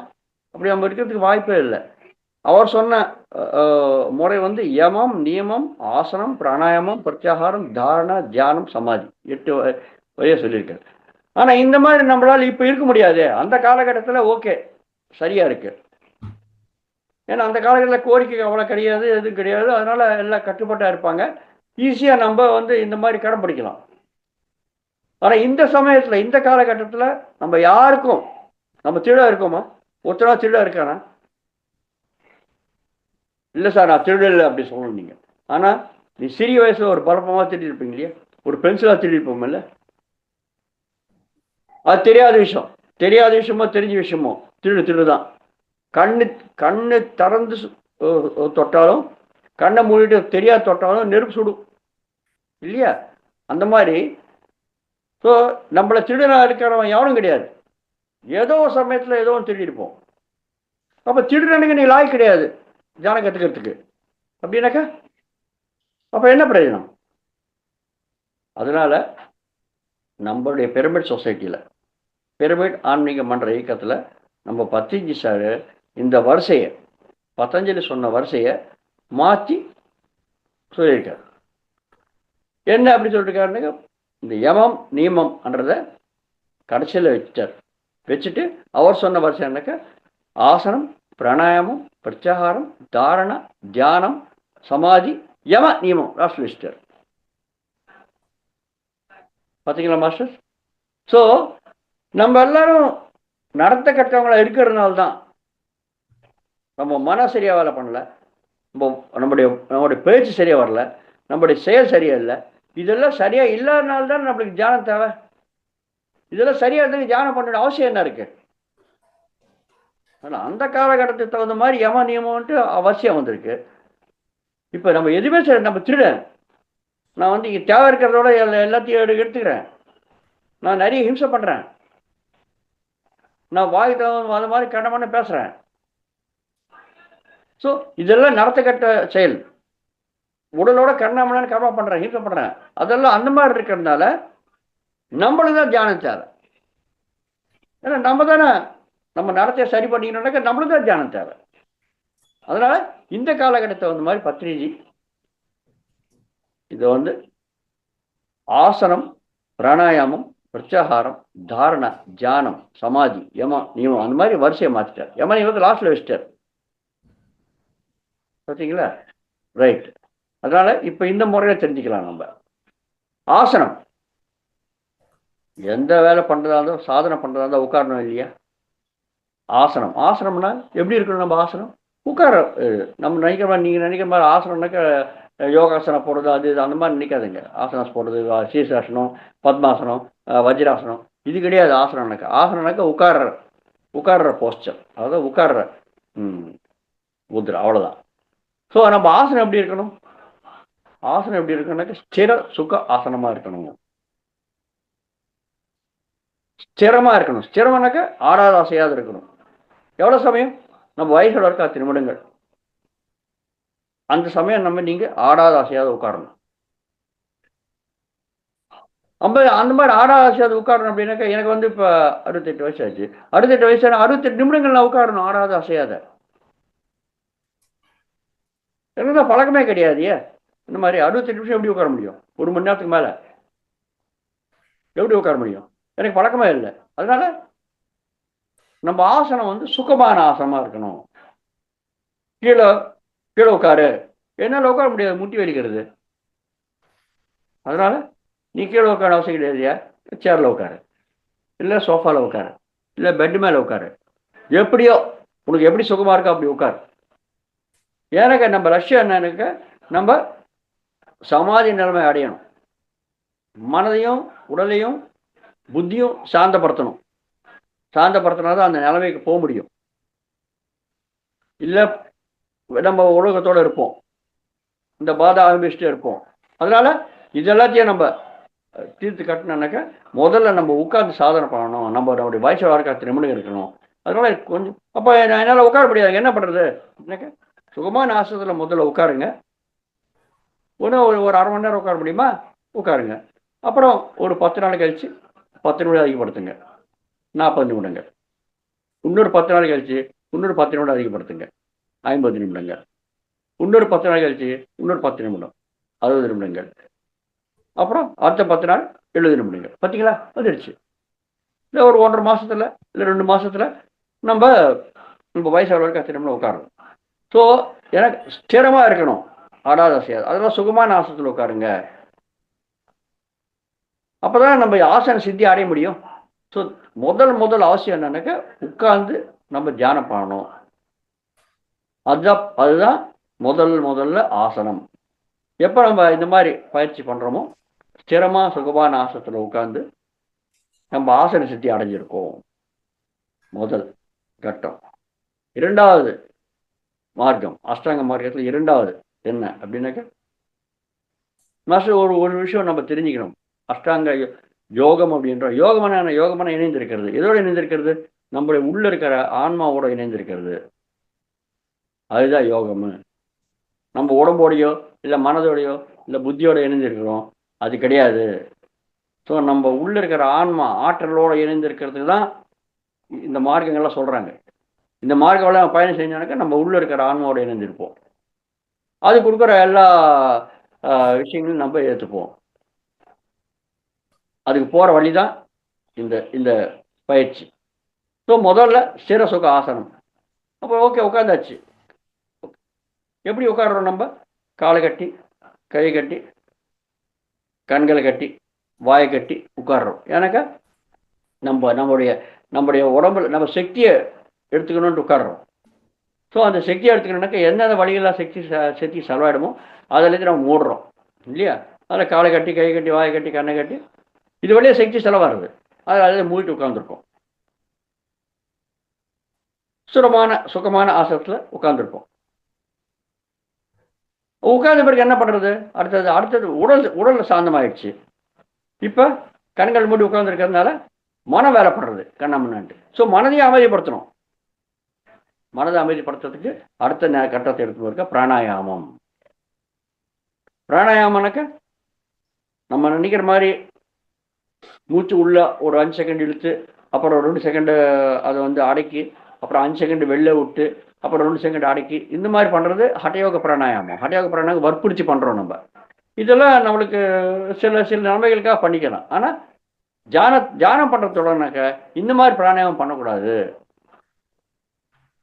அப்படி நம்ம இருக்கிறதுக்கு வாய்ப்பே இல்லை. அவர் சொன்ன முறை வந்து யமம், நியமம், ஆசனம், பிராணாயாமம், பிரத்யாகாரம், தாரணா, தியானம், சமாதி, 8 வழியாக சொல்லியிருக்காரு. ஆனால் இந்த மாதிரி நம்மளால் இப்போ இருக்க முடியாது. அந்த காலகட்டத்தில் ஓகே, சரியா இருக்கு. ஏன்னா அந்த காலகட்டத்தில் கோரிக்கை அவ்வளோ கிடையாது, எதுவும் கிடையாது. அதனால எல்லாம் கட்டுப்பாட்டாக இருப்பாங்க. ஈஸியாக நம்ம வந்து இந்த மாதிரி கடைப்பிடிக்கலாம். ஆனால் இந்த சமயத்தில், இந்த காலகட்டத்தில் நம்ம யாருக்கும் நம்ம திருடா இருக்கோமா? ஒருத்தரா திருடா இருக்கானா? இல்லை சார், நான் திருடலை அப்படி சொல்லணும் நீங்கள். ஆனால் நீ சிறிய வயசில் ஒரு பரப்பமாக திருடி இருப்பீங்க இல்லையா? ஒரு பென்சிலாக திருடி இருப்போம் இல்லை? அது தெரியாத விஷயமோ தெரிஞ்ச விஷயமோ திருடு தான். கண்ணு திறந்து தொட்டாலும், கண்ணை மூடிட்டு தெரியாத தொட்டாலும் நெருப்பு சுடும் இல்லையா? அந்த மாதிரி ஸோ நம்மளை திருடனா இருக்கிறவன் யாரும் கிடையாது. ஏதோ ஒரு சமயத்தில் ஏதோ ஒன்று திருடி இருப்போம். அப்போ திருடனுக்கு நீ லாய் கிடையாது தியானம் கற்றுக்கிறதுக்கு. அப்படின்னாக்கா அப்ப என்ன பிரயோஜனம்? அதனால நம்மளுடைய பிரமிட் சொசைட்டியில், பிரமிட் ஆன்மீக மன்ற இயக்கத்தில் நம்ம பத்திரிஜி சார் இந்த வரிசையை, பதஞ்சலி சொன்ன வரிசையை மாற்றி சொல்லியிருக்காரு. என்ன அப்படி சொல்லியிருக்காருன்னாக்க, இந்த யமம் நியமம்ன்றத கடைசியில் வச்சுட்டு அவர் சொன்ன வரிசை என்னக்க, ஆசனம், பிராணாயாமம், பிரத்யாகாரம், தாரண, தியானம், சமாதி, யம நியமம் லாஸ்ட் வச்சுட்டார். பார்த்தீங்களா மாஸ்டர்? ஸோ நம்ம எல்லாரும் நடத்த கட்டவங்களா இருக்கிறதுனால தான் நம்ம மன சரியாக வேலை பண்ணல, நம்முடைய பேச்சு சரியாக வரல, நம்முடைய செயல் சரியா இல்லை. இதெல்லாம் சரியா இல்லாதனால தான் நம்மளுக்கு தியானம் தேவை. இதெல்லாம் சரியா இருந்தாலும் தியானம் பண்ண அவசியம் என்ன இருக்கு? ஆனால் அந்த காலகட்டத்துக்கு தகுந்த மாதிரி யம நியமம்ன்ட்டு அவசியம் வந்திருக்கு. இப்போ நம்ம எதுவுமே சரி, நம்ம திருடன், நான் வந்து இங்கே தேவை இருக்கிறதோட எல்லாத்தையும் எடுத்துக்கிறேன், நான் நிறைய ஹிம்சை பண்ணுறேன், நான் வாய் தகுந்த அது மாதிரி கண்டமான பேசுகிறேன். ஸோ இதெல்லாம் நடத்த கட்ட செயல். உடலோட கண்ணாமலான்னு கர்மா பண்ணுறேன், ஹிம்சை பண்ணுறேன். அதெல்லாம் அந்த மாதிரி இருக்கிறதுனால நம்மளுக்கு தான் தியானம் தேவை. ஏன்னா நம்ம தானே நம்ம நடத்தையை சரி பண்ணிக்கணும்னாக்க நம்மளுக்கு தான் தியானம் தேவை. அதனால இந்த காலகட்டத்தை வந்து மாதிரி பத்ரிஜி இதை வந்து ஆசனம், பிராணாயாமம், பிரத்யாகாரம், தாரண, தியானம், சமாதி, யம நியமம் அந்த மாதிரி வரிசையை மாற்றிட்டார். யம நியமத்தை லாஸ்ட்ல வச்சுட்டார். பார்த்தீங்களா? ரைட். அதனால இப்ப இந்த முறையில தெரிஞ்சுக்கலாம். நம்ம ஆசனம் எந்த வேலை பண்றதா இருந்தாலும், சாதனை பண்றதா இருந்தால் உட்காரணும் இல்லையா? ஆசனம், ஆசனம்னா எப்படி இருக்கணும்? நம்ம ஆசனம் உட்கார, நம்ம நினைக்கிற மாதிரி, நீங்க நினைக்கிற மாதிரி ஆசனம்னாக்க யோகாசனம் போடுறது அது இது அந்த மாதிரி நினைக்காதுங்க. ஆசனம் போடுறது, சீர்ஷாசனம், பத்மாசனம், வஜ்ராசனம், இது கிடையாது. ஆசனம்னாக்கா, ஆசனம்னாக்கா உட்கார்ற போஸ்டர், அதாவது உட்கார்ற முத்ரா, அவ்வளவுதான். ஸோ நம்ம ஆசனம் எப்படி இருக்கணும்? ஆசனம் எப்படி இருக்கணும்னாக்க ஸ்திர சுக ஆசனமா இருக்கணும், ஸ்திரமா இருக்கணும். ஸ்திரமானாக்க ஆடாத அசையாது இருக்கணும். எவ்வளவு சமயம்? நம்ம வயசோட இருக்க 10 நிமிடங்கள். அந்த சமயம் நம்ம நீங்க ஆடாத அசையாத உட்காரணும். அந்த மாதிரி ஆடாத அசையாத உட்காரணும் அப்படின்னாக்கா, எனக்கு வந்து இப்போ 68 வயசு ஆச்சு. 68 வயசு 68 நிமிடங்கள் நான் உட்காரணும் ஆடாத அசையாத. எனக்கு பழக்கமே கிடையாது. இந்த மாதிரி 68 நிமிஷம் எப்படி உட்கார முடியும்? 1 மணி நேரத்துக்கு மேல எப்படி உட்கார முடியும்? எனக்கு பழக்கமே இல்லை. அதனால நம்ம ஆசனம் வந்து சுகமான ஆசனமா இருக்கணும். கீழே கீழே உட்காரு, என்னால் உட்கார முடியாது, முட்டி வலிக்கிறது. அதனால நீ கீழே உட்கார அவசியம் கிடையாதுயா, சேர்ல உட்காரு, இல்லை சோஃபால உட்காரு, இல்லை பெட் மேலே உட்காரு, எப்படியோ உனக்கு எப்படி சுகமா இருக்கோ அப்படி உட்காரு. ஏன்னாக்க நம்ம லட்சியம் என்னன்னாக்க, நம்ம சமாதி நிலைமை அடையணும். மனதையும் உடலையும் புத்தியும் சாந்தப்படுத்தணும். சாந்தப்படுத்தினாதான் அந்த நிலைமைக்கு போக முடியும். இல்லை நம்ம உலகத்தோடு இருப்போம், இந்த பாதை அனுபவிச்சுட்டே இருப்போம். அதனால இதெல்லாத்தையும் நம்ம தீர்த்து கட்டணும்னாக்க முதல்ல நம்ம உட்கார்ந்து சாதனை பண்ணணும். நம்மளுடைய வயசு வாழ்க்கை 10 நிமிடம் இருக்கணும். அதனால கொஞ்சம் அப்போ என்னால் உட்கார முடியாது, என்ன பண்ணுறது? என்னக்க சுகமான ஆசனத்தில் முதல்ல உட்காருங்க. ஒன்றும் ஒரு அரை மணி நேரம் உட்கார முடியுமா? உட்காருங்க. அப்புறம் ஒரு 10 நாள் கழிச்சு 10 நிமிடம் அதிகப்படுத்துங்க, 40 நிமிடங்கள். இன்னொரு 10 நாள் கழிச்சு இன்னொரு 10 நிமிடம் அதிகப்படுத்துங்க, 50 நிமிடங்கள். இன்னொரு 10 நாள் கழிச்சு இன்னொரு 10 நிமிடம், 60 நிமிடங்கள். அப்புறம் அடுத்த 10 நாள் 70 நிமிடங்கள். பார்த்தீங்களா? வந்துடுச்சு. இல்லை ஒரு 1.5 மாசத்துல இல்லை 2 மாசத்துல நம்ம வயசு அளவுக்கு 10 நிமிடம் உட்காரணும். ஸோ எனக்கு ஸ்திரமா இருக்கணும், ஆடாத அசையாது. அதெல்லாம் சுகமான ஆசனத்தில் உட்காருங்க. அப்பதான் நம்ம ஆசன சித்தி அடைய முடியும். ஸோ முதல் அவசியம் என்னன்னாக்க உட்கார்ந்து நம்ம தியானம் பண்ணணும். அதுதான் முதல்ல ஆசனம். எப்போ நம்ம இந்த மாதிரி பயிற்சி பண்றோமோ, ஸ்திரமா சுகமான ஆசனத்தில் உட்கார்ந்து நம்ம ஆசன சித்தி அடைஞ்சிருக்கோம். முதல் கட்டம். இரண்டாவது மார்க்கம், அஷ்டாங்க மார்க்கத்தில் இரண்டாவது என்ன அப்படின்னாக்க, மாஸ்டர் ஒரு விஷயம் நம்ம தெரிஞ்சுக்கணும். அஷ்டாங்க யோகம் அப்படின்ற யோகமான இணைந்திருக்கிறது. எதோட இணைந்திருக்கிறது? நம்மளுடைய உள்ள இருக்கிற ஆன்மாவோட இணைந்திருக்கிறது. அதுதான் யோகம். நம்ம உடம்போடையோ இல்லை மனதோடையோ இல்லை புத்தியோட இணைந்திருக்கிறோம். அது கிடையாது. ஸோ நம்ம உள்ள இருக்கிற ஆன்மா ஆற்றலோடு இணைந்திருக்கிறதுக்கு தான் இந்த மார்க்கங்கள்லாம் சொல்கிறாங்க. இந்த மார்க்கெல்லாம் பயணம் செஞ்சோன்னாக்கா நம்ம உள்ள இருக்கிற ஆன்மாவோட இணைந்திருப்போம். அது கொடுக்குற எல்லா விஷயங்களும் நம்ம ஏற்றுப்போம். அதுக்கு போகிற வழி தான் இந்த இந்த பயிற்சி. ஸோ முதல்ல ஸ்திர சுக ஆசனம். அப்போ ஓகே, உட்காந்தாச்சு. எப்படி உட்காடுறோம்? நம்ம காலை கட்டி, கை கட்டி, கண்களை கட்டி, வாயை கட்டி உட்காடுறோம். ஏன்னாக்கா நம்முடைய உடம்புல நம்ம சக்தியை எடுத்துக்கணும்னு உட்காடுறோம். ஸோ அந்த சக்தியை எடுத்துக்கணுன்னாக்கா எந்தெந்த வழிகளாக சக்தி செலவாயிடுமோ அதிலேருந்து நம்ம மூடுறோம் இல்லையா? அதில் காலை கட்டி, கை கட்டி, வாயை கட்டி, கண்ணை கட்டி, இது வழியாக சக்தி செலவாகிறது. அதில் மூடிட்டு உட்காந்துருக்கோம். சுகமான ஆசனத்தில் உட்காந்துருக்கோம். உட்கார்ந்த பிறகு என்ன பண்ணுறது? அடுத்தது உடலில் சாந்தமாயிடுச்சு. இப்போ கண்கள் மூடி உட்காந்துருக்கிறதுனால மனம் வேலை பண்ணுறது கண்ணா முன்னாண்டு. ஸோ மனதையும் அமைதிப்படுத்தணும். மனதை அமைதிப்படுத்துறதுக்கு அடுத்த கட்டத்தை எடுத்து இருக்க பிராணாயாமம். பிராணாயாமனாக்க நம்ம நினைக்கிற மாதிரி மூச்சு உள்ள ஒரு 5 செகண்ட் இழுத்து, அப்புறம் 2 செகண்டு அதை அடக்கி, அப்புறம் 5 செகண்ட் வெளில விட்டு, அப்புறம் 2 செகண்ட் அடக்கி, இந்த மாதிரி பண்ணுறது ஹட்டயோக பிராணாயாமம். ஹட்டயோக பிராணாயாமம் வற்புறுத்தி பண்ணுறோம் நம்ம. இதெல்லாம் நம்மளுக்கு சில நன்மைகளுக்காக பண்ணிக்கலாம். ஆனால் தியானம் பண்ணுறதோடனாக்க இந்த மாதிரி பிராணாயாமம் பண்ணக்கூடாது.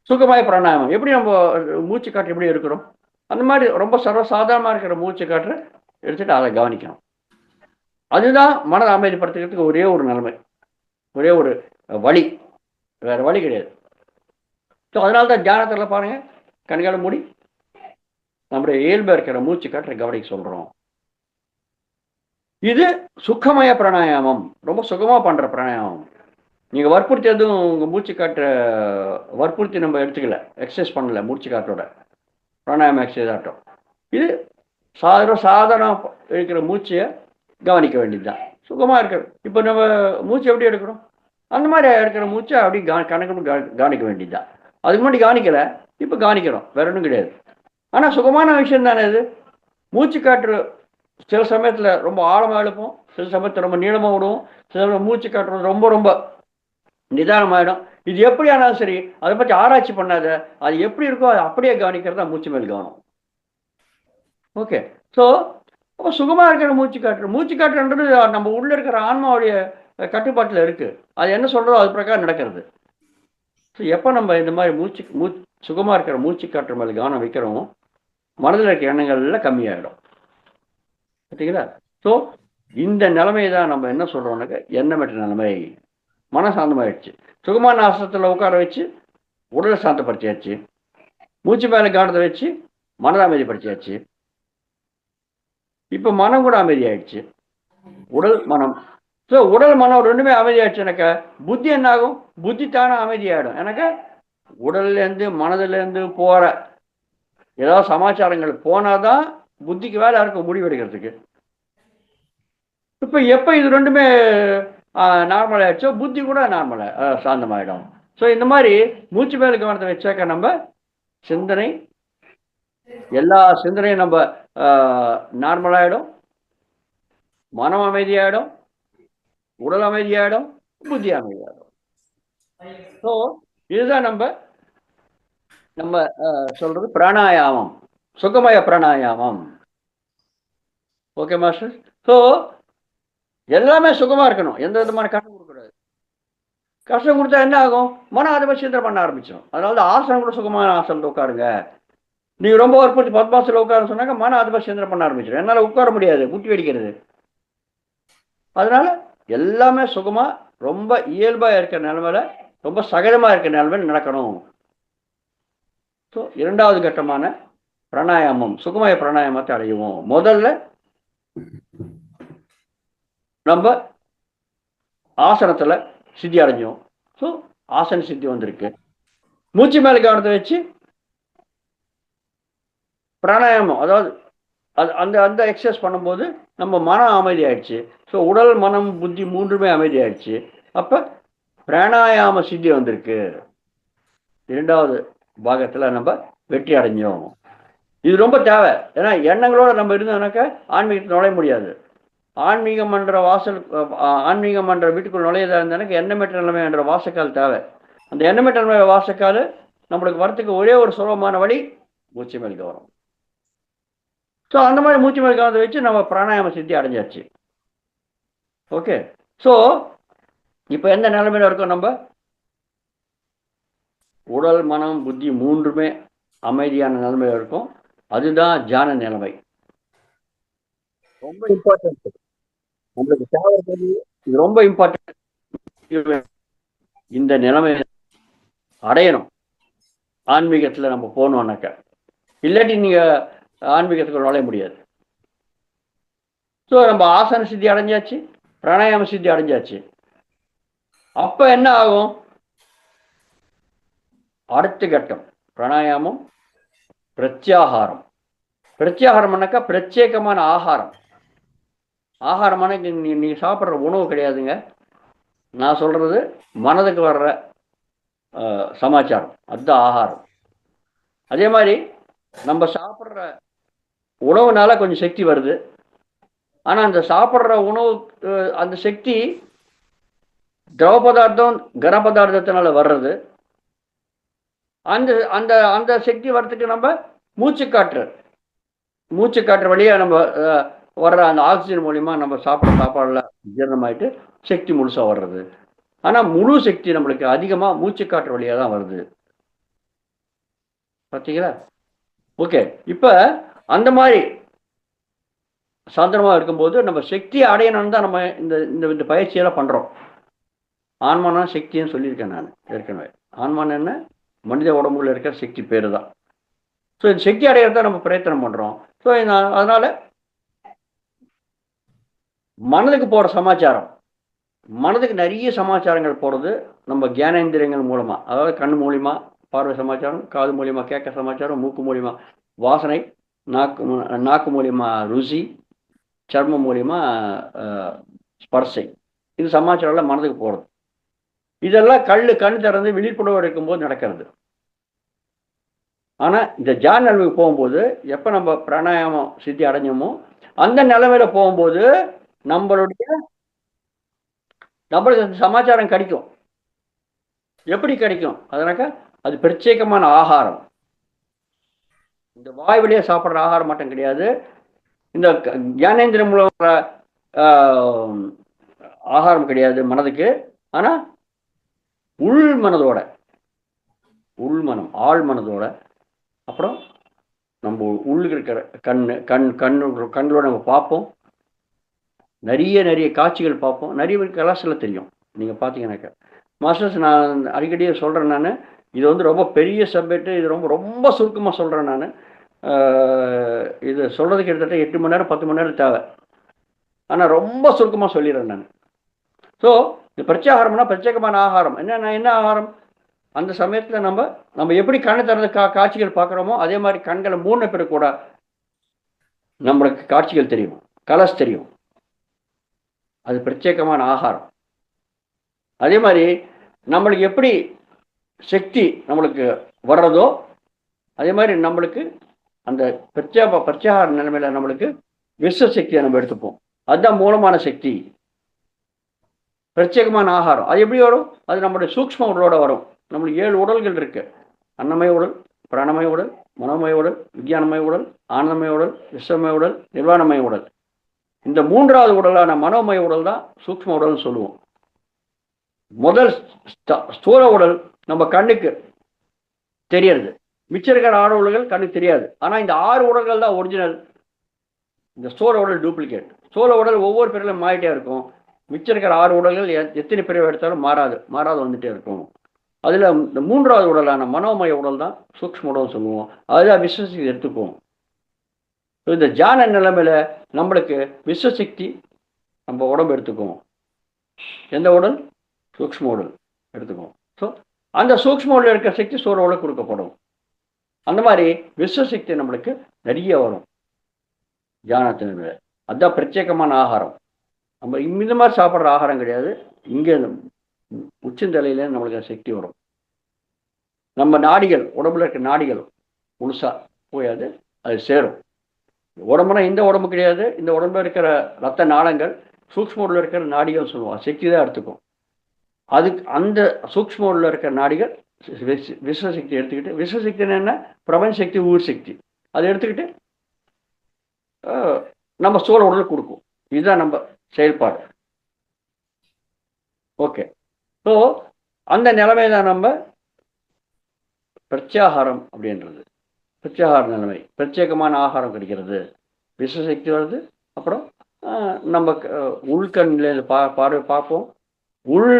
சுகமாய பிராணாயாமம் எப்படி நம்ம மூச்சு காற்று எப்படி இருக்கிறோம் அந்த மாதிரி ரொம்ப சர்வசாதாரணமாக இருக்கிற மூச்சு காற்று எடுத்துட்டு அதை கவனிக்கணும். அதுதான் மனதை அமைதிப்படுத்துறதுக்கு ஒரே ஒரு நிலைமை, ஒரே ஒரு வழி, வேற வழி கிடையாது. ஸோ அதனால தான் தியானத்தில் பாருங்க, கண்களை மூடி நம்முடைய இயல்பாக இருக்கிற மூச்சு காற்றை கவனிக்க சொல்கிறோம். இது சுகமய பிராணாயாமம், ரொம்ப சுகமாக பண்ணுற பிராணாயாமம். நீங்கள் வற்புறுத்தி எதுவும் உங்கள் மூச்சு காற்றை வற்புறுத்தி நம்ம எடுத்துக்கல, எக்ஸசைஸ் பண்ணல. மூச்சு காற்றோட பிராணாயாமம் எக்ஸசைஸ் ஆட்டம். இது சாதாரண இருக்கிற மூச்சையை கவனிக்க வேண்டியது தான். சுகமாக இருக்கிறது. இப்போ நம்ம மூச்சு எப்படி எடுக்கிறோம் அந்த மாதிரி எடுக்கிற மூச்சை அப்படி கணக்கு கவனிக்க வேண்டியது தான். அதுக்கு முன்னாடி கவனிக்கலை, இப்போ கவனிக்கிறோம், வேற ஒன்றும் கிடையாது. ஆனால் சுகமான விஷயம் தானே இது. மூச்சு காற்று சில சமயத்தில் ரொம்ப ஆழமாக எழுப்போம், சில சமயத்தில் ரொம்ப நீளமாக விடுவோம், சில சமயம் மூச்சு காற்று ரொம்ப ரொம்ப நிதானமாயிடும். இது எப்படி ஆனாலும் சரி, அதை பற்றி ஆராய்ச்சி பண்ணாத, அது எப்படி இருக்கோ அதை அப்படியே கவனிக்கிறதா மூச்சு மேல் கவனம். ஓகே. ஸோ அப்போ சுகமாக இருக்கிற மூச்சு காற்றுன்றது நம்ம உள்ள இருக்கிற ஆன்மாவுடைய கட்டுப்பாட்டில் இருக்கு. அது என்ன சொல்றதோ அது பிரகாரம் நடக்கிறது. ஸோ எப்போ நம்ம இந்த மாதிரி சுகமாக இருக்கிற மூச்சு காற்று மேலே கவனம் வைக்கிறோமோ மனதில் இருக்கிற எண்ணங்கள்லாம் கம்மியாயிடும். பார்த்தீங்களா? ஸோ இந்த நிலைமையை தான் நம்ம என்ன சொல்றோம்னாக்க எண்ணமற்ற நிலைமை. மன சாந்தமாயிடுச்சு. சுகமான ஆசனத்தில் உட்கார வச்சு உடலை சாந்தப்படுத்தியாச்சு, மூச்சு மேலே கவனத்தை வச்சு மனதை அமைதிப்படுத்தியாச்சு. இப்போ மனம் கூட அமைதியாயிடுச்சு, உடல் மனம். ஸோ உடல் மனம் ரெண்டுமே அமைதியாயிடுச்சுனாக்கா புத்தி என்ன ஆகும்? புத்தி தானே அமைதியாயிடும். எனக்கு உடல்லேருந்து மனதிலேருந்து போகிற ஏதாவது சமாச்சாரங்கள் போனாதான் புத்திக்கு வேலை இருக்கும் முடிவெடுக்கிறதுக்கு. இப்போ எப்போ இது ரெண்டுமே நார்மல் ஆயிடுச்சோ புத்தி கூட நார்மலாக சாந்தமாயிடும். ஸோ இந்த மாதிரி மூச்சு மேலே கவனத்தை வச்சாக்க நம்ம சிந்தனை, எல்லா சிந்தனையும் நம்ம நார்மலாகிடும், மனம் அமைதியாயிடும், உடல் அமைதியாயிடும், புத்தி அமைதியாயிடும். ஸோ இதுதான் நம்ம சொல்றது பிராணாயாமம், சுகமய பிராணாயாமம். Okay master. ஸோ எல்லாமே சுகமா இருக்கணும், எந்த விதமான கஷ்டம் கொடுக்கக்கூடாது. கஷ்டம் கொடுத்தா என்ன ஆகும்? மனம் அதை பற்றி சிந்தனை பண்ண ஆரம்பிச்சிடும். அதனால தான் ஆசனம் கூட சுகமான ஆசனத்தை உட்காருங்க. நீங்க ரொம்ப வற்புறுத்தி பத்மாசத்தில் உட்கார சொன்னாக்க மனம் அதை பற்றி சிந்தனை பண்ண ஆரம்பிச்சிடும். என்னால் உட்கார முடியாது, முட்டி வெடிக்கிறது. அதனால எல்லாமே சுகமா ரொம்ப இயல்பா இருக்கிற நிலைமையில, ரொம்ப சகஜமா இருக்கிற நிலைமையில நடக்கணும். ஸோ 2வது கட்டமான பிராணாயாமம், சுகமய பிராணாயாமத்தை அடையுவோம். முதல்ல நம்ம ஆசனத்துல சித்தி அடைஞ்சோம். ஸோ ஆசன சித்தி வந்திருக்கு. மூச்சு மேல கவனத்தை வச்சு பிராணாயாமம், அதாவது அந்த அந்த எக்ஸசைஸ் பண்ணும்போது நம்ம மனம் அமைதி ஆயிடுச்சு. ஸோ உடல் மனம் புத்தி மூன்றுமே அமைதி ஆயிடுச்சு. அப்போ பிராணாயாம சித்தி வந்திருக்கு. 2வது பாகத்தில் நம்ம வெற்றி அடைஞ்சோம். இது ரொம்ப தேவை. ஏன்னா எண்ணங்களோட நம்ம இருந்தோம்னாக்கா ஆன்மீகத்தை நுழைய முடியாது. ஆன்மீகம் என்ற வாசல், ஆன்மீகம் என்ற வீட்டுக்குள் நுழையதா இருந்தாஎனக்கு எண்ணமற்ற நிலைமை என்ற வாசக்கால் தேவை. அந்த எண்ணமற்ற நிலைமை வாசக்கால் நம்மளுக்கு வரத்துக்கு ஒரே ஒரு சுலபமான வழி மூச்சு மேல் கவனம். ஸோ அந்த மாதிரி மூச்சு மேல் கவனத்தை வச்சு நம்ம பிராணாயாம சித்தி அடைஞ்சாச்சு. ஓகே. ஸோ இப்போ எந்த நிலைமையில இருக்கோம்? நம்ம உடல் மனம் புத்தி மூன்றுமே அமைதியான நிலைமையில இருக்கும். அதுதான் தியான நிலைமை. ரொம்ப இம்பார்ட்டன்ட். நம்மளுக்கு தேவை, இது ரொம்ப இம்பார்ட்டன்ட். இந்த நிலைமை அடையணும் ஆன்மீகத்தில் நம்ம போனோம்னாக்க. இல்லாட்டி நீங்கள் ஆன்மீகத்துக்கு நுழைய முடியாது. ஸோ நம்ம ஆசன சித்தி அடைஞ்சாச்சு, பிராணாயாம சித்தி அடைஞ்சாச்சு. அப்போ என்ன ஆகும்? அடுத்த கட்டம் பிராணாயாமம், பிரத்யாகாரம். பிரத்யாகாரம்னாக்கா பிரத்யேகமான ஆகாரம். ஆகாரமான நீங்கள் சாப்பிட்ற உணவு கிடையாதுங்க. நான் சொல்கிறது மனதுக்கு வர்ற சமாச்சாரம், அதுதான் ஆகாரம். அதே மாதிரி நம்ம சாப்பிட்ற உணவுனால கொஞ்சம் சக்தி வருது. ஆனால் அந்த சாப்பிட்ற உணவு, அந்த சக்தி திரவ பதார்த்தம் கன பதார்த்தத்தினால வர்றது. அந்த அந்த அந்த சக்தி வர்றதுக்கு நம்ம மூச்சு காற்று வழியாக நம்ம வர்ற அந்த ஆக்சிஜன் மூலிமா நம்ம சாப்பிட்ற சாப்பாடுல ஜீரணமாயிட்டு சக்தி முழுசாக வர்றது. ஆனால் முழு சக்தி நம்மளுக்கு அதிகமாக மூச்சு காற்று வழியாக தான் வருது. பார்த்தீங்களா? ஓகே. இப்போ அந்த மாதிரி சாந்திரமாக இருக்கும்போது நம்ம சக்தியை அடையணும்னு தான் நம்ம இந்த இந்த பயிற்சியெல்லாம் பண்ணுறோம். ஆன்மானா சக்தின்னு சொல்லியிருக்கேன் நான் ஏற்கனவே. ஆன்மான் என்ன? மனித உடம்புல இருக்கிற சக்தி பேர் தான். ஸோ இந்த சக்தி அடையிறத நம்ம பிரயத்தனம் பண்ணுறோம். ஸோ அதனால் மனதுக்கு போகிற சமாச்சாரம், மனதுக்கு நிறைய சமாச்சாரங்கள் போகிறது நம்ம ஞானேந்திரியங்கள் மூலமாக. அதாவது கண் மூலிமா பார்வை சமாச்சாரம், காது மூலிமா கேட்க சமாச்சாரம், மூக்கு மூலிமா வாசனை, நாக்கு மூலிமா ருசி, சர்மம் மூலிமா ஸ்பர்சை. இது சமாச்சாரம்லாம் மனதுக்கு போகிறது. இதெல்லாம் கண் திறந்து விழிப்புணர்வு இருக்கும்போது நடக்கிறது. ஆனால் இந்த தியான நிலைமைக்கு போகும்போது, எப்போ நம்ம பிராணாயாமம் சித்தி அடைஞ்சோமோ அந்த நிலைமையில போகும்போது நம்மளுக்கு அந்த சமாச்சாரம் கிடைக்கும். எப்படி கிடைக்கும்? அதனாக்கா அது பிரத்யேகமான ஆகாரம். இந்த வாய் வழியாக சாப்பிட்ற ஆகாரம் மட்டும் கிடையாது. இந்த ஞானேந்திரம் மூலம் ஆகாரம் கிடையாது மனதுக்கு. ஆனால் உள்மனம் ஆழ் மனதோட, அப்புறம் நம்ம உள்ளுக்கு இருக்கிற கண்களோட நம்ம பார்ப்போம். நிறைய காட்சிகள் பார்ப்போம். நிறைய கலாசில் தெரியும். நீங்கள் பார்த்தீங்கன்னாக்கா மாஸ்டர்ஸ், நான் அடிக்கடி சொல்கிறேன். நான் இது வந்து ரொம்ப பெரிய சப்ஜெக்ட். இது ரொம்ப சுருக்கமாக சொல்கிறேன். நான் இது சொல்கிறதுக்கு கிட்டத்தட்ட 8 மணி நேரம் 10 மணி நேரம் தேவை. ஆனால் ரொம்ப சுருக்கமாக சொல்லிடுறேன் நான். ஸோ இந்த பிரத்யாகாரம்னா பிரத்யேகமான ஆகாரம். என்ன ஆகாரம்? அந்த சமயத்தில் நம்ம எப்படி கண்ணை திறந்த காட்சிகள் பார்க்குறோமோ அதே மாதிரி கண்களை மூணு பேர் கூட நம்மளுக்கு காட்சிகள் தெரியும், கலர்ஸ் தெரியும். அது பிரத்யேகமான ஆகாரம். அதே மாதிரி நம்மளுக்கு எப்படி சக்தி நம்மளுக்கு வர்றதோ அதே மாதிரி நம்மளுக்கு அந்த பிரத்யாகார நிலைமையில நம்மளுக்கு விஸ்வசக்தியை நம்ம எடுத்துப்போம். அதுதான் மூலமான சக்தி, பிரத்யேகமான ஆகாரம். அது எப்படி வரும்? அது நம்மளுடைய சூக்ஷ்ம உடலோட வரும். நம்மளுக்கு 7 உடல்கள் இருக்கு. அன்னமய உடல், பிராணமய உடல், மனோமய உடல், விஞ்ஞானமய உடல், ஆனந்தமய உடல், விஸ்வமய உடல், நிர்வாணமய உடல். இந்த 3வது உடலான மனோமய உடல் தான் சூக்ஷ்ம உடல்னு சொல்லுவோம். முதல் ஸ்தூல உடல் நம்ம கண்ணுக்கு தெரியறது. மிச்சம் இருக்கிற 6 உடல்கள் கண்ணுக்கு தெரியாது. ஆனால் இந்த 6 உடல்கள் தான் ஒரிஜினல். இந்த ஸ்தூல உடல் டூப்ளிகேட். ஸ்தூல உடல் ஒவ்வொரு பிறலும் மாறிட்டே இருக்கும். மிச்சம் இருக்கிற 6 உடல்கள் எத்தனை பிரிவு எடுத்தாலும் மாறாது வந்துட்டே இருக்கும். அதில் இந்த 3வது உடலான மனோமய உடல் தான் சூக்ஷ்ம உடல் சொல்லுவோம். அதுதான் விஸ்வசக்தி எடுத்துக்குவோம். இந்த தியான நிலைமையில நம்மளுக்கு விஸ்வசக்தி நம்ம உடம்பு எடுத்துக்குவோம். எந்த உடல்? சூக்ஷ்ம உடல் எடுத்துக்குவோம். ஸோ அந்த சூக்ஷ்ம உடல் இருக்கிற சக்தி சூரிய உடல் கொடுக்கப்படும். அந்த மாதிரி விஸ்வசக்தி நம்மளுக்கு நிறைய வரும் தியானத்தின். அதுதான் பிரத்யேகமான ஆகாரம். நம்ம இந்த மாதிரி சாப்பிட்ற ஆகாரம் கிடையாது. இங்கே உச்சந்தலையில நம்மளுக்கு சக்தி வரும். நம்ம நாடிகள், உடம்புல இருக்க நாடிகள் முழுசா போயாது. அது சேரும். உடம்புனா இந்த உடம்பு கிடையாது, இந்த உடம்புல இருக்கிற ரத்த நாளங்கள் சூக்ஷ்ம உடலில் இருக்கிற நாடிகள் சொல்லுவோம், சக்தி தான் எடுத்துக்கும். அதுக்கு அந்த சூக்ஷ்ம உடலில் இருக்கிற நாடிகள் விஸ்வசக்தி எடுத்துக்கிட்டு, விஸ்வசக்தின்னு என்ன, பிரபஞ்ச சக்தி, ஊர் சக்தி, அதை எடுத்துக்கிட்டு நம்ம சோழ உடலுக்கு கொடுக்கும். இதுதான் நம்ம செயல்பாடு. ஓகே. ஸோ அந்த நிலைமை தான் நம்ம பிரத்யாகாரம் அப்படின்றது. பிரத்யாகார நிலைமை, பிரத்யேகமான ஆகாரம் கிடைக்கிறது, விஸ்வசக்தி வருது. அப்புறம் நம்ம உள்கண்ணிலேருந்து பார்வை பார்ப்போம், உள்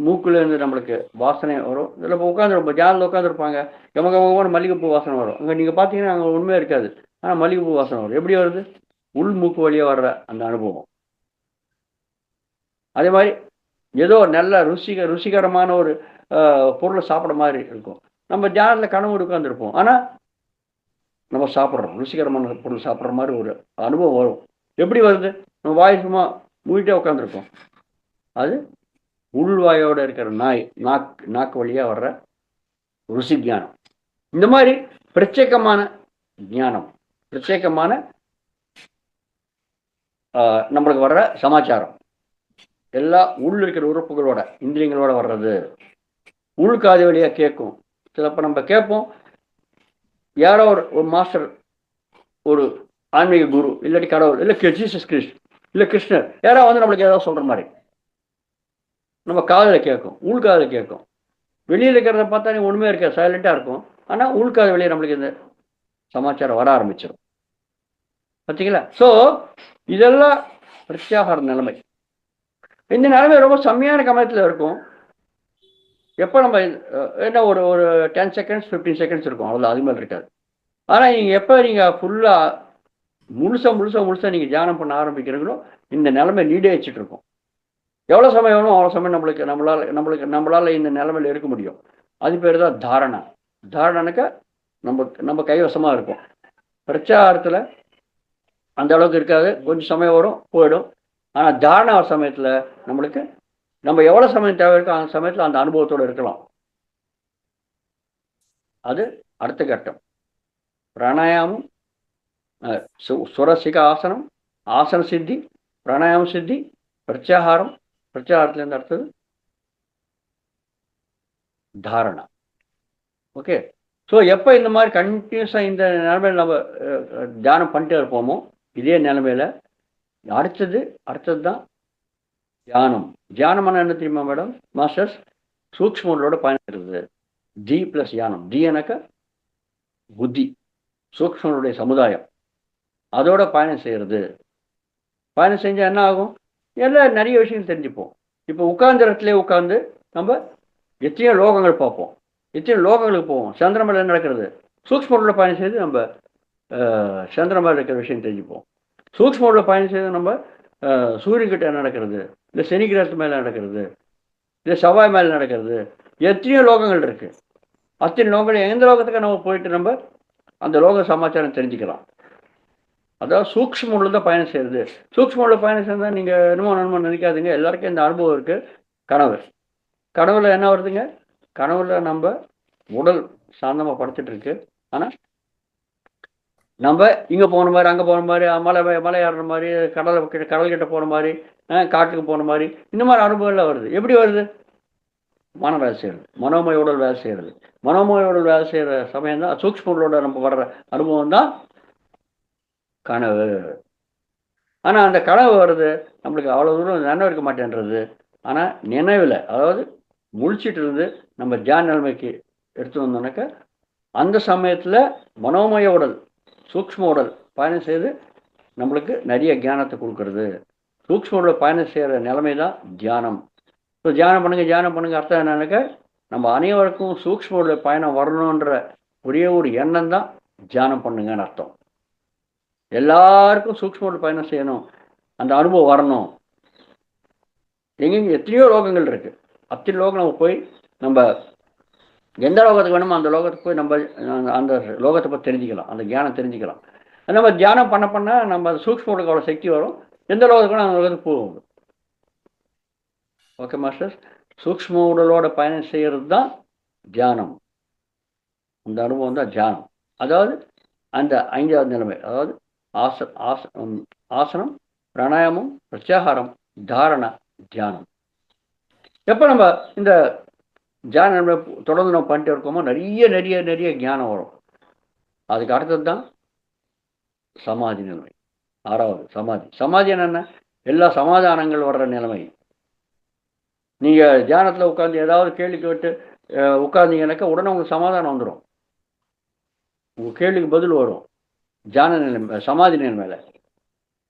மூக்குலேருந்து நம்மளுக்கு வாசனை வரும். இதில் இப்போ உட்காந்துருப்போம், ஜாலில் உட்காந்துருப்பாங்க, கமகமான மல்லிகைப்பூ வாசனை வரும். அங்கே நீங்கள் பார்த்தீங்கன்னா அங்கே உண்மையாக இருக்காது, ஆனால் மல்லிகைப்பூ வாசனை வரும். எப்படி வருது? உள் மூக்கு வழியாக வர்ற அந்த அனுபவம். அதே மாதிரி ஏதோ நல்ல ருசிகரமான ஒரு பொருளை சாப்பிட்ற மாதிரி இருக்கும். நம்ம ஜாலில் கனவு உட்காந்துருப்போம், ஆனால் நம்ம சாப்பிட்றோம், ருசிகரமான பொருள் சாப்பிட்ற மாதிரி ஒரு அனுபவம் வரும். எப்படி வருது? நம்ம வாய் சும்மா மூடிட்டே உட்காந்துருப்போம், அது உள்வாயோடு இருக்கிற நாக்கு வழியாக வர்ற ருசி ஞானம். இந்த மாதிரி பிரத்யேகமான ஞானம், பிரத்யேகமான நம்மளுக்கு வர்ற சமாச்சாரம் எல்லா உள்ள இருக்கிற உறுப்புகளோட இந்திரியங்களோட வர்றது. உள்காது வழியாக கேட்கும். சிலப்போ நம்ம கேட்போம், யாரோ ஒரு மாஸ்டர், ஒரு ஆன்மீக குரு, இல்லாட்டி கடவுள், இல்லை ஜீசஸ் கிறிஸ்ட், இல்லை கிருஷ்ணர், யாரோ வந்து நம்மளுக்கு ஏதாவது சொல்கிற மாதிரி நம்ம காதில் கேட்கும், உள்காதில் கேட்கும். வெளியில் இருக்கிறத பார்த்தா நீ ஒன்றுமே இருக்க, சைலண்ட்டாக இருக்கும். ஆனால் உள்காது வெளியே நம்மளுக்கு இந்த சமாச்சாரம் வர ஆரம்பிச்சிடும். பார்த்தீங்களா? ஸோ இதெல்லாம் பிரத்யாகார நிலைமை. இந்த நிலைமை ரொம்ப செம்மையான கமயத்தில் இருக்கும். எப்போ நம்ம என்ன ஒரு 10 செகண்ட்ஸ் 15 செகண்ட்ஸ் இருக்கும், அவ்வளோ அதுமாதிரி இருக்காது. ஆனால் நீங்கள் எப்போ நீங்கள் ஃபுல்லாக முழுசாக நீங்கள் தியானம் பண்ண ஆரம்பிக்கிறீங்களோ இந்த நிலைமை நீடிச்சிட்டு இருக்கும். எவ்வளோ சமயம் வேணும் அவ்வளோ சமயம் நம்மளால் இந்த நிலைமையில் இருக்க முடியும். அது பேர் தான் தாரணா. தாரணனுக்கு நம்ம கைவசமாக இருக்கும். பிரச்சாரத்தில் அந்த அளவுக்கு இருக்காது, கொஞ்சம் சமயம் வரும் போயிடும். ஆனால் தாரணா சமயத்தில் நம்மளுக்கு நம்ம எவ்வளோ சமயம் தேவை இருக்கோ அந்த சமயத்தில் அந்த அனுபவத்தோடு இருக்கலாம். அது அடுத்த கட்டம். பிராணாயாமம், சுரசிக ஆசனம், ஆசன சித்தி, பிராணாயாம சித்தி, பிரத்யாகாரம், பிரத்யாகாரத்துலேருந்து அடுத்தது தாரணா. ஓகே. ஸோ எப்போ இந்த மாதிரி கண்டினியூஸாக இந்த நிலைமையில் நம்ம தியானம் பண்ணிட்டே இருப்போமோ இதே நிலைமையில் அடுத்தது தான் தியானம். தியானமான என்ன தெரியுமா மேடம் மாஸ்டர்ஸ்? சூக்ஷ்மங்களோட பயணிக்கிறது. தி ப்ளஸ் தியானம். தி எனக்கு புத்தி, சூக்ஷ்மங்களுடைய சமுதாயம், அதோட பயணம் செய்கிறது. பயணம் செஞ்சால் என்ன ஆகும்? எல்லாம் நிறைய விஷயம் தெரிஞ்சுப்போம். இப்போ உட்கார்ந்த இடத்துல உட்காந்து நம்ம எத்தனையோ லோகங்கள் பார்ப்போம், எத்தனையோ லோகங்களுக்கு போவோம். சந்திரமேல நடக்கிறது சூக்ஷ்மங்களோட பயணம் செய்து நம்ம சந்திரமேல இருக்கிற விஷயம் தெரிஞ்சுப்போம். சூக்ஷ்மங்களோட பயணம் செய்து நம்ம சூரியன்கிட்ட நடக்கிறது, இல்லை சனி கிரகத்து மேலே நடக்கிறது, இல்லை செவ்வாய் மேலே நடக்கிறது, எத்தனையோ லோகங்கள் இருக்குது. அத்தனை லோகங்கள் எந்த லோகத்துக்கு நம்ம போயிட்டு நம்ம அந்த லோக சமாச்சாரம் தெரிஞ்சுக்கலாம். அதாவது சூக்ஷ்ம உள்ள தான் பயணம் செய்கிறது. சூக்ஷ்ம உள்ள பயணம் செய்தால் நீங்கள் என்னமோ நினைக்காதீங்க, எல்லாருக்கும் இந்த அனுபவம் இருக்குது. கனவுல என்ன வருதுங்க? கனவுல நம்ம உடல் சாந்தமாக படுத்துட்டு இருக்கு, ஆனால் நம்ம இங்கே போன மாதிரி, அங்கே போன மாதிரி, மலை ஏறுற மாதிரி, கடல்கிட்ட போன மாதிரி, காட்டுக்கு போன மாதிரி, இந்த மாதிரி அனுபவம்லாம் வருது. எப்படி வருது? மனம் வேலை செய்கிறது, மனோமய உடல் வேலை செய்கிறது. மனோமய உடல் வேலை செய்கிற சமயம் தான் சூக்ஷ்ம உடலோட நம்ம வர்ற அனுபவம் தான் கனவு. ஆனால் அந்த கனவு வருது நம்மளுக்கு அவ்வளோ தூரம் நினைவு இருக்க மாட்டேன்றது. ஆனால் நினைவில், அதாவது முழிச்சிட்டு இருந்து நம்ம தியான நிலைமைக்கு எடுத்து வந்தோம்னாக்க அந்த சமயத்தில் மனோமய உடல், சூக்ஷ்ம உடல் பயணம் செய்து நம்மளுக்கு நிறைய ஞானத்தை கொடுக்கறது. சூக்ஷ்ம உடல் பயணம் செய்கிற நிலைமை தான் தியானம். ஸோ தியானம் பண்ணுங்க அர்த்தம் என்னன்னாக்க நம்ம அனைவருக்கும் சூக்ஷ்ம உடல் பயணம் வரணுன்ற ஒரே ஒரு எண்ணம் தான் தியானம் பண்ணுங்கன்னு அர்த்தம். எல்லாருக்கும் சூக்ஷ்ம உடல் பயணம் செய்யணும், அந்த அனுபவம் வரணும். எங்கெங்க எத்தனையோ லோகங்கள் இருக்குது, அத்தனை லோகம் நம்ம போய் நம்ம எந்த லோகத்துக்கு வேணுமோ அந்த லோகத்துக்கு போய் நம்ம அந்த லோகத்தை பற்றி தெரிஞ்சுக்கலாம், அந்த தியானம் தெரிஞ்சுக்கலாம். நம்ம தியானம் பண்ண நம்ம சூக்ஷ்ம உடலுக்கு அவ்வளோ சக்தி வரும். எந்த லோகத்துக்கு வேணும் அந்த லோகத்துக்கு போகும். ஓகே மாஸ்டர்ஸ், சூக்ஷ்ம உடலோட பயணம் செய்கிறது தான் தியானம். அந்த அனுபவம் தான் தியானம். அதாவது அந்த 5வது நிலைமை, அதாவது ஆசனம், பிராணாயாமம், பிரத்யாகாரம், தாரணா, தியானம். எப்போ நம்ம இந்த தியான நிலைமை தொடர்ந்து நம்ம பண்ணிட்டு இருக்கோமோ நிறைய நிறைய நிறைய ஞானம் வரும். அதுக்கு அடுத்தது தான் சமாதி நிலைமை. 6வது சமாதி. சமாதி என்னென்ன? எல்லா சமாதானங்கள் வர்ற நிலைமை. நீங்கள் தியானத்தில் உட்காந்து ஏதாவது கேள்வி கேட்டு உட்காந்தீங்கன்னாக்கா உடனே உங்களுக்கு சமாதானம் வந்துடும். உங்கள் கேள்விக்கு பதில் வரும். தியான நிலைமை, சமாதி நிலைமையில்.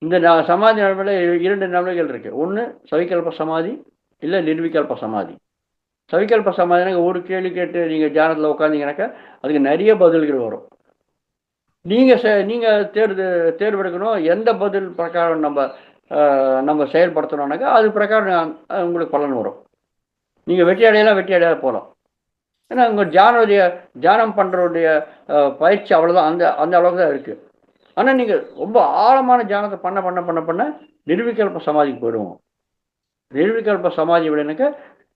இந்த சமாதி நிலைமையில் 2 நிலைமைகள் இருக்குது. ஒன்று சவிகல்ப சமாதி, இல்லை நிர்விகல்ப சமாதி. சவிகல்ப சமாதினாக்க ஒரு கேள்வி கேட்டு நீங்கள் தியானத்தில் உட்காந்தீங்கன்னாக்கா அதுக்கு நிறைய பதில்கள் வரும். நீங்கள் தேர்வெடுக்கணும். எந்த பதில் பிரகாரம் நம்ம செயல்படுத்தணும்னாக்கா அது பிரகாரம் உங்களுக்கு பலன் வரும். நீங்கள் வெற்றி அடையாத போகலாம். ஏன்னா உங்கள் தியானம் பண்ணுறவுடைய பயிற்சி அவ்வளோதான், அந்த அளவுக்கு தான் இருக்குது. ஆனால் நீங்கள் ரொம்ப ஆழமான தியானத்தை பண்ண நிர்விகல்ப சமாதிக்கு போயிடுவோம். நிர்விகல்ப சமாதி விடனாக்கா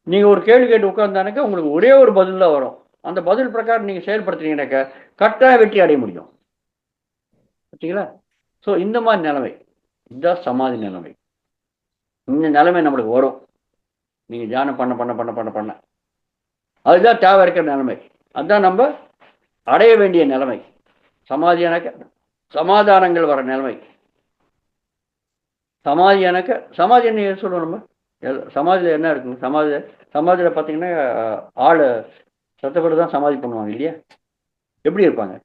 நீங்கள் ஒரு கேள்வி கேட்டு உட்கார்ந்தானாக்கா உங்களுக்கு ஒரே ஒரு பதில் தான் வரும். அந்த பதில் பிரகாரம் நீங்கள் செயல்படுத்துனீங்கன்னாக்கா கட்டாயம் வெற்றி அடைய முடியும். பார்த்தீங்களா? ஸோ இந்த மாதிரி நிலைமை, இதுதான் சமாதி நிலைமை. இந்த நிலைமை நம்மளுக்கு வரும் நீங்கள் தியானம் பண்ண. அதுதான் தேவை இருக்கிற நிலைமை. அதுதான் நம்ம அடைய வேண்டிய நிலைமை. சமாதி சமாதானங்கள் வர நிலைமை. சமாதி என்ன சொல்லுவோம் நம்ம? சமாதியில் என்ன இருக்குங்க? சமாதியில் பார்த்தீங்கன்னா ஆள் சத்தப்பட்டு தான் சமாதி பண்ணுவாங்க இல்லையா? எப்படி இருப்பாங்க?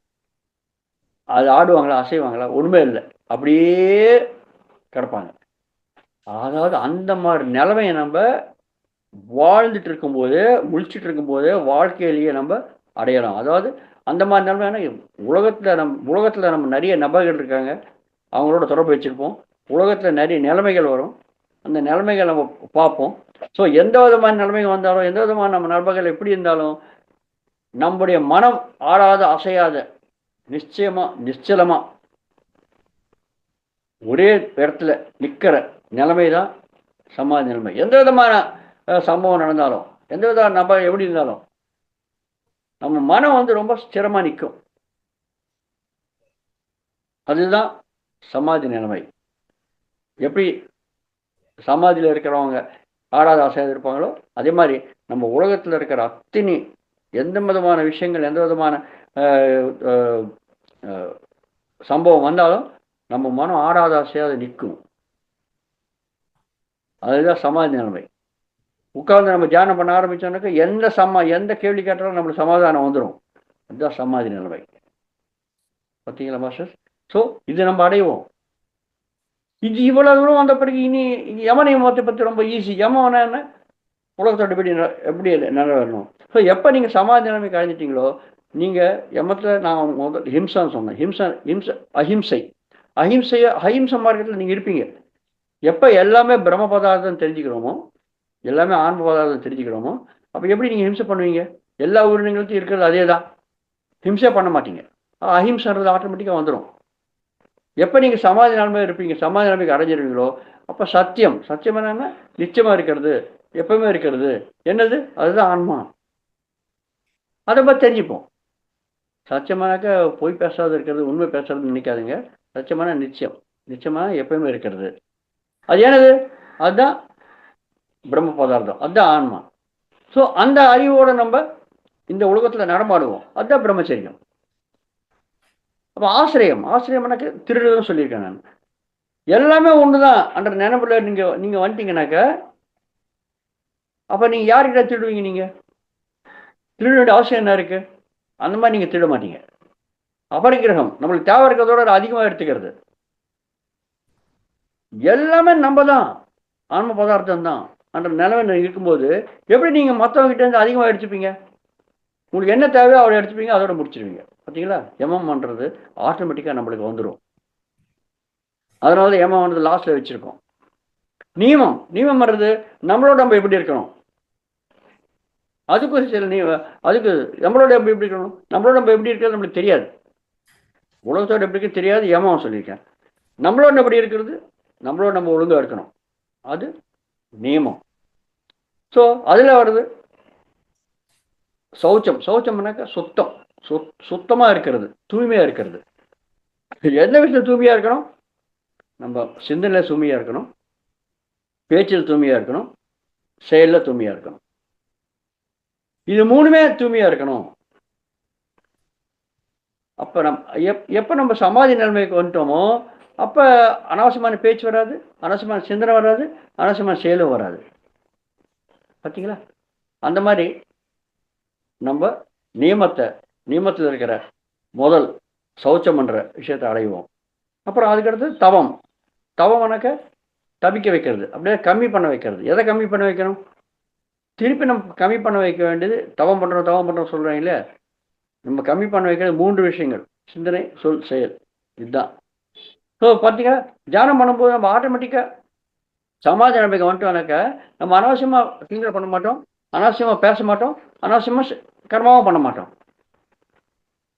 அது ஆடுவாங்களா, அசைவாங்களா? ஒன்றுமே இல்லை, அப்படியே கிடப்பாங்க. அதாவது அந்த மாதிரி நிலைமையை நம்ம வாழ்ந்துட்டு இருக்கும்போது, முழிச்சிட்டு இருக்கும்போது வாழ்க்கையிலேயே நம்ம அடையலாம். அதாவது அந்த மாதிரி நிலைமைனா உலகத்தில் நம்ம நிறைய நபர்கள் இருக்காங்க, அவங்களோட தொடர்பு வச்சுருப்போம். உலகத்தில் நிறைய நிலைமைகள் வரும், அந்த நிலைமைகள் நம்ம பார்ப்போம். ஸோ எந்த விதமான நிலைமைகள் வந்தாலும், எந்த விதமான நம்ம நபர்கள் எப்படி இருந்தாலும், நம்முடைய மனம் ஆடாத அசையாத நிச்சலமாக ஒரே இடத்துல நிற்கிற நிலைமை தான் சமாதி நிலைமை. எந்த விதமான சம்பவம் நடந்தாலும், எந்த விதமான நபர் எப்படி இருந்தாலும் நம்ம மனம் ரொம்ப ஸ்திரமாக நிற்கும். அதுதான் சமாதி நிலைமை. எப்படி சமாதியில் இருக்கிறவங்க ஆடாத அசையாது இருப்பாங்களோ, அதே மாதிரி நம்ம உலகத்தில் இருக்கிற அத்தனை எந்த விதமான விஷயங்கள், எந்த விதமான சம்பவம் வந்தாலும் நம்ம மனம் ஆடாத அசையாது நிற்கும். அதுதான் சமாதி நிலைமை. உட்கார்ந்து நம்ம தியானம் பண்ண ஆரம்பிச்சோம்னாக்கா எந்த கேள்வி கேட்டாலும் நம்மளுக்கு சமாதானம் வந்துடும். அதுதான் சமாதி நிலைமை. பார்த்தீங்களா மாஸ்டர்? ஸோ இது நம்ம அடைவோம். இது இவ்வளோ தூரம் வந்த பிறகு இனி யம நியமத்தை பற்றி ரொம்ப ஈஸி. யமம்னா என்ன? உலகத்தோட எப்படி நிறைவேறணும். ஸோ எப்போ நீங்கள் சமாதி நிலைமைக்கு அடைஞ்சிட்டிங்களோ, நீங்கள் யமத்தில் நான் முதல் ஹிம்சான்னு சொன்னேன். அஹிம்சை மார்க்கத்தில் நீங்கள் இருப்பீங்க. எப்போ எல்லாமே பிரம்ம பதார்த்தம் தெரிஞ்சுக்கிறோமோ, எல்லாமே ஆன்ம பதார்த்தம் தெரிஞ்சுக்கிறோமோ, அப்போ எப்படி நீங்கள் ஹிம்சை பண்ணுவீங்க? எல்லா உயிரினங்களுக்கும் இருக்கிறது அதே தான். ஹிம்சை பண்ண மாட்டீங்க. அஹிம்சன்றது ஆட்டோமேட்டிக்காக வந்துடும். எப்போ நீங்கள் சமாதி நிலைமை இருப்பீங்க, சமாதி நிலைமைக்கு அடைஞ்சிருவீங்களோ, அப்போ சத்தியம் என்னன்னா நிச்சயமாக இருக்கிறது, எப்பவுமே இருக்கிறது. என்னது? அதுதான் ஆன்மா. அதை பற்றி தெரிஞ்சுப்போம். சத்தியமானாக்க பொய் பேசாத இருக்கிறது, உண்மை பேசுறதுன்னு நினைக்காதுங்க. சத்தியமான நிச்சயமான எப்பவுமே இருக்கிறது. அது என்னது? அதுதான் பிரம்ம பதார்த்தம், அதுதான் ஆன்மா. ஸோ அந்த அறிவோடு நம்ம இந்த உலகத்தில் நடமாடுவோம். அதுதான் பிரம்மச்சரியம். அப்போ ஆசிரியம்னாக்க திருடுன்னு சொல்லியிருக்கேன் நான். எல்லாமே ஒன்று தான் அன்ற நினைப்புல நீங்கள் வந்துட்டீங்கன்னாக்க, அப்போ நீங்கள் யார்கிட்ட திருடுவீங்க? நீங்கள் திருட வேண்டிய அவசியம் என்ன இருக்குது? அந்த மாதிரி நீங்கள் திருட மாட்டீங்க. அபரிக்கிரகம், நம்மளுக்கு தேவை இருக்கிறதோட அதிகமாக எடுத்துக்கிறது. எல்லாமே நம்ம தான், ஆன்ம பதார்த்தம் தான் அந்த நிலைமை இருக்கும்போது எப்படி நீங்கள் மற்றவங்ககிட்ட இருந்து அதிகமாக எடுத்துப்பீங்க? உங்களுக்கு என்ன தேவையோ அவரை எடுத்துப்பீங்க, அதோட முடிச்சிருவீங்க. பார்த்தீங்களா? யமம் பண்ணுறது ஆட்டோமேட்டிக்காக நம்மளுக்கு வந்துடும். அதனால தான் யமம் வந்து லாஸ்ட்டில் வச்சுருக்கோம். நியமம் பண்ணுறது நம்மளோட நம்ம எப்படி இருக்கணும், அதுக்கு அதுக்கு நம்மளோட எப்படி இருக்கணும், நம்மளோட நம்ம எப்படி இருக்கிறது நம்மளுக்கு தெரியாது. உலகத்தோடு எப்படி இருக்கு தெரியாது. யமம் சொல்லியிருக்கேன். நம்மளோட எப்படி இருக்கிறது, நம்மளோட நம்ம ஒழுங்காக இருக்கணும், அது நியமம். ஸோ அதில் வருது சௌச்சம்னாக்கா சுத்தமாக இருக்கிறது, தூய்மையாக இருக்கிறது. எந்த விஷயத்தில் தூய்மையாக இருக்கணும்? நம்ம சிந்தனையில் தூய்மையாக இருக்கணும், பேச்சில் தூய்மையாக இருக்கணும், செயலில் தூய்மையாக இருக்கணும். இது 3மே தூய்மையாக இருக்கணும். அப்போ எப்போ நம்ம சமாதி நிலைமைக்கு வந்துட்டோமோ அப்போ அனாவசியமான பேச்சு வராது, அனாவசியமான சிந்தனை வராது, அனாவசியமான செயலும் வராது. பார்த்தீங்களா? அந்த மாதிரி நம்ம நியமத்தில் இருக்கிற முதல் சௌச்சம் என்ற விஷயத்தை அடைவோம். அப்புறம் அதுக்கடுத்து தவம்னாக்க தவிக்க வைக்கிறது, அப்படியே கம்மி பண்ண வைக்கிறது. எதை கம்மி பண்ண வைக்கணும்? திருப்பி நம்ம கம்மி பண்ண வைக்க வேண்டியது தவம் பண்ணுறோம் சொல்கிறாங்களே, நம்ம கம்மி பண்ண வைக்கிறது 3 விஷயங்கள்: சிந்தனை, சொல், செயல். இதுதான். ஸோ பார்த்தீங்கன்னா தியானம் பண்ணும்போது நம்ம ஆட்டோமேட்டிக்காக சமாதி நிலைமைக்கு வந்துட்டோம்னாக்க நம்ம அனாவசியமாக சிந்தனை பண்ண மாட்டோம், அனாவசியமாக பேச மாட்டோம், அனாவசியமாக கர்மாவும் பண்ண மாட்டோம்.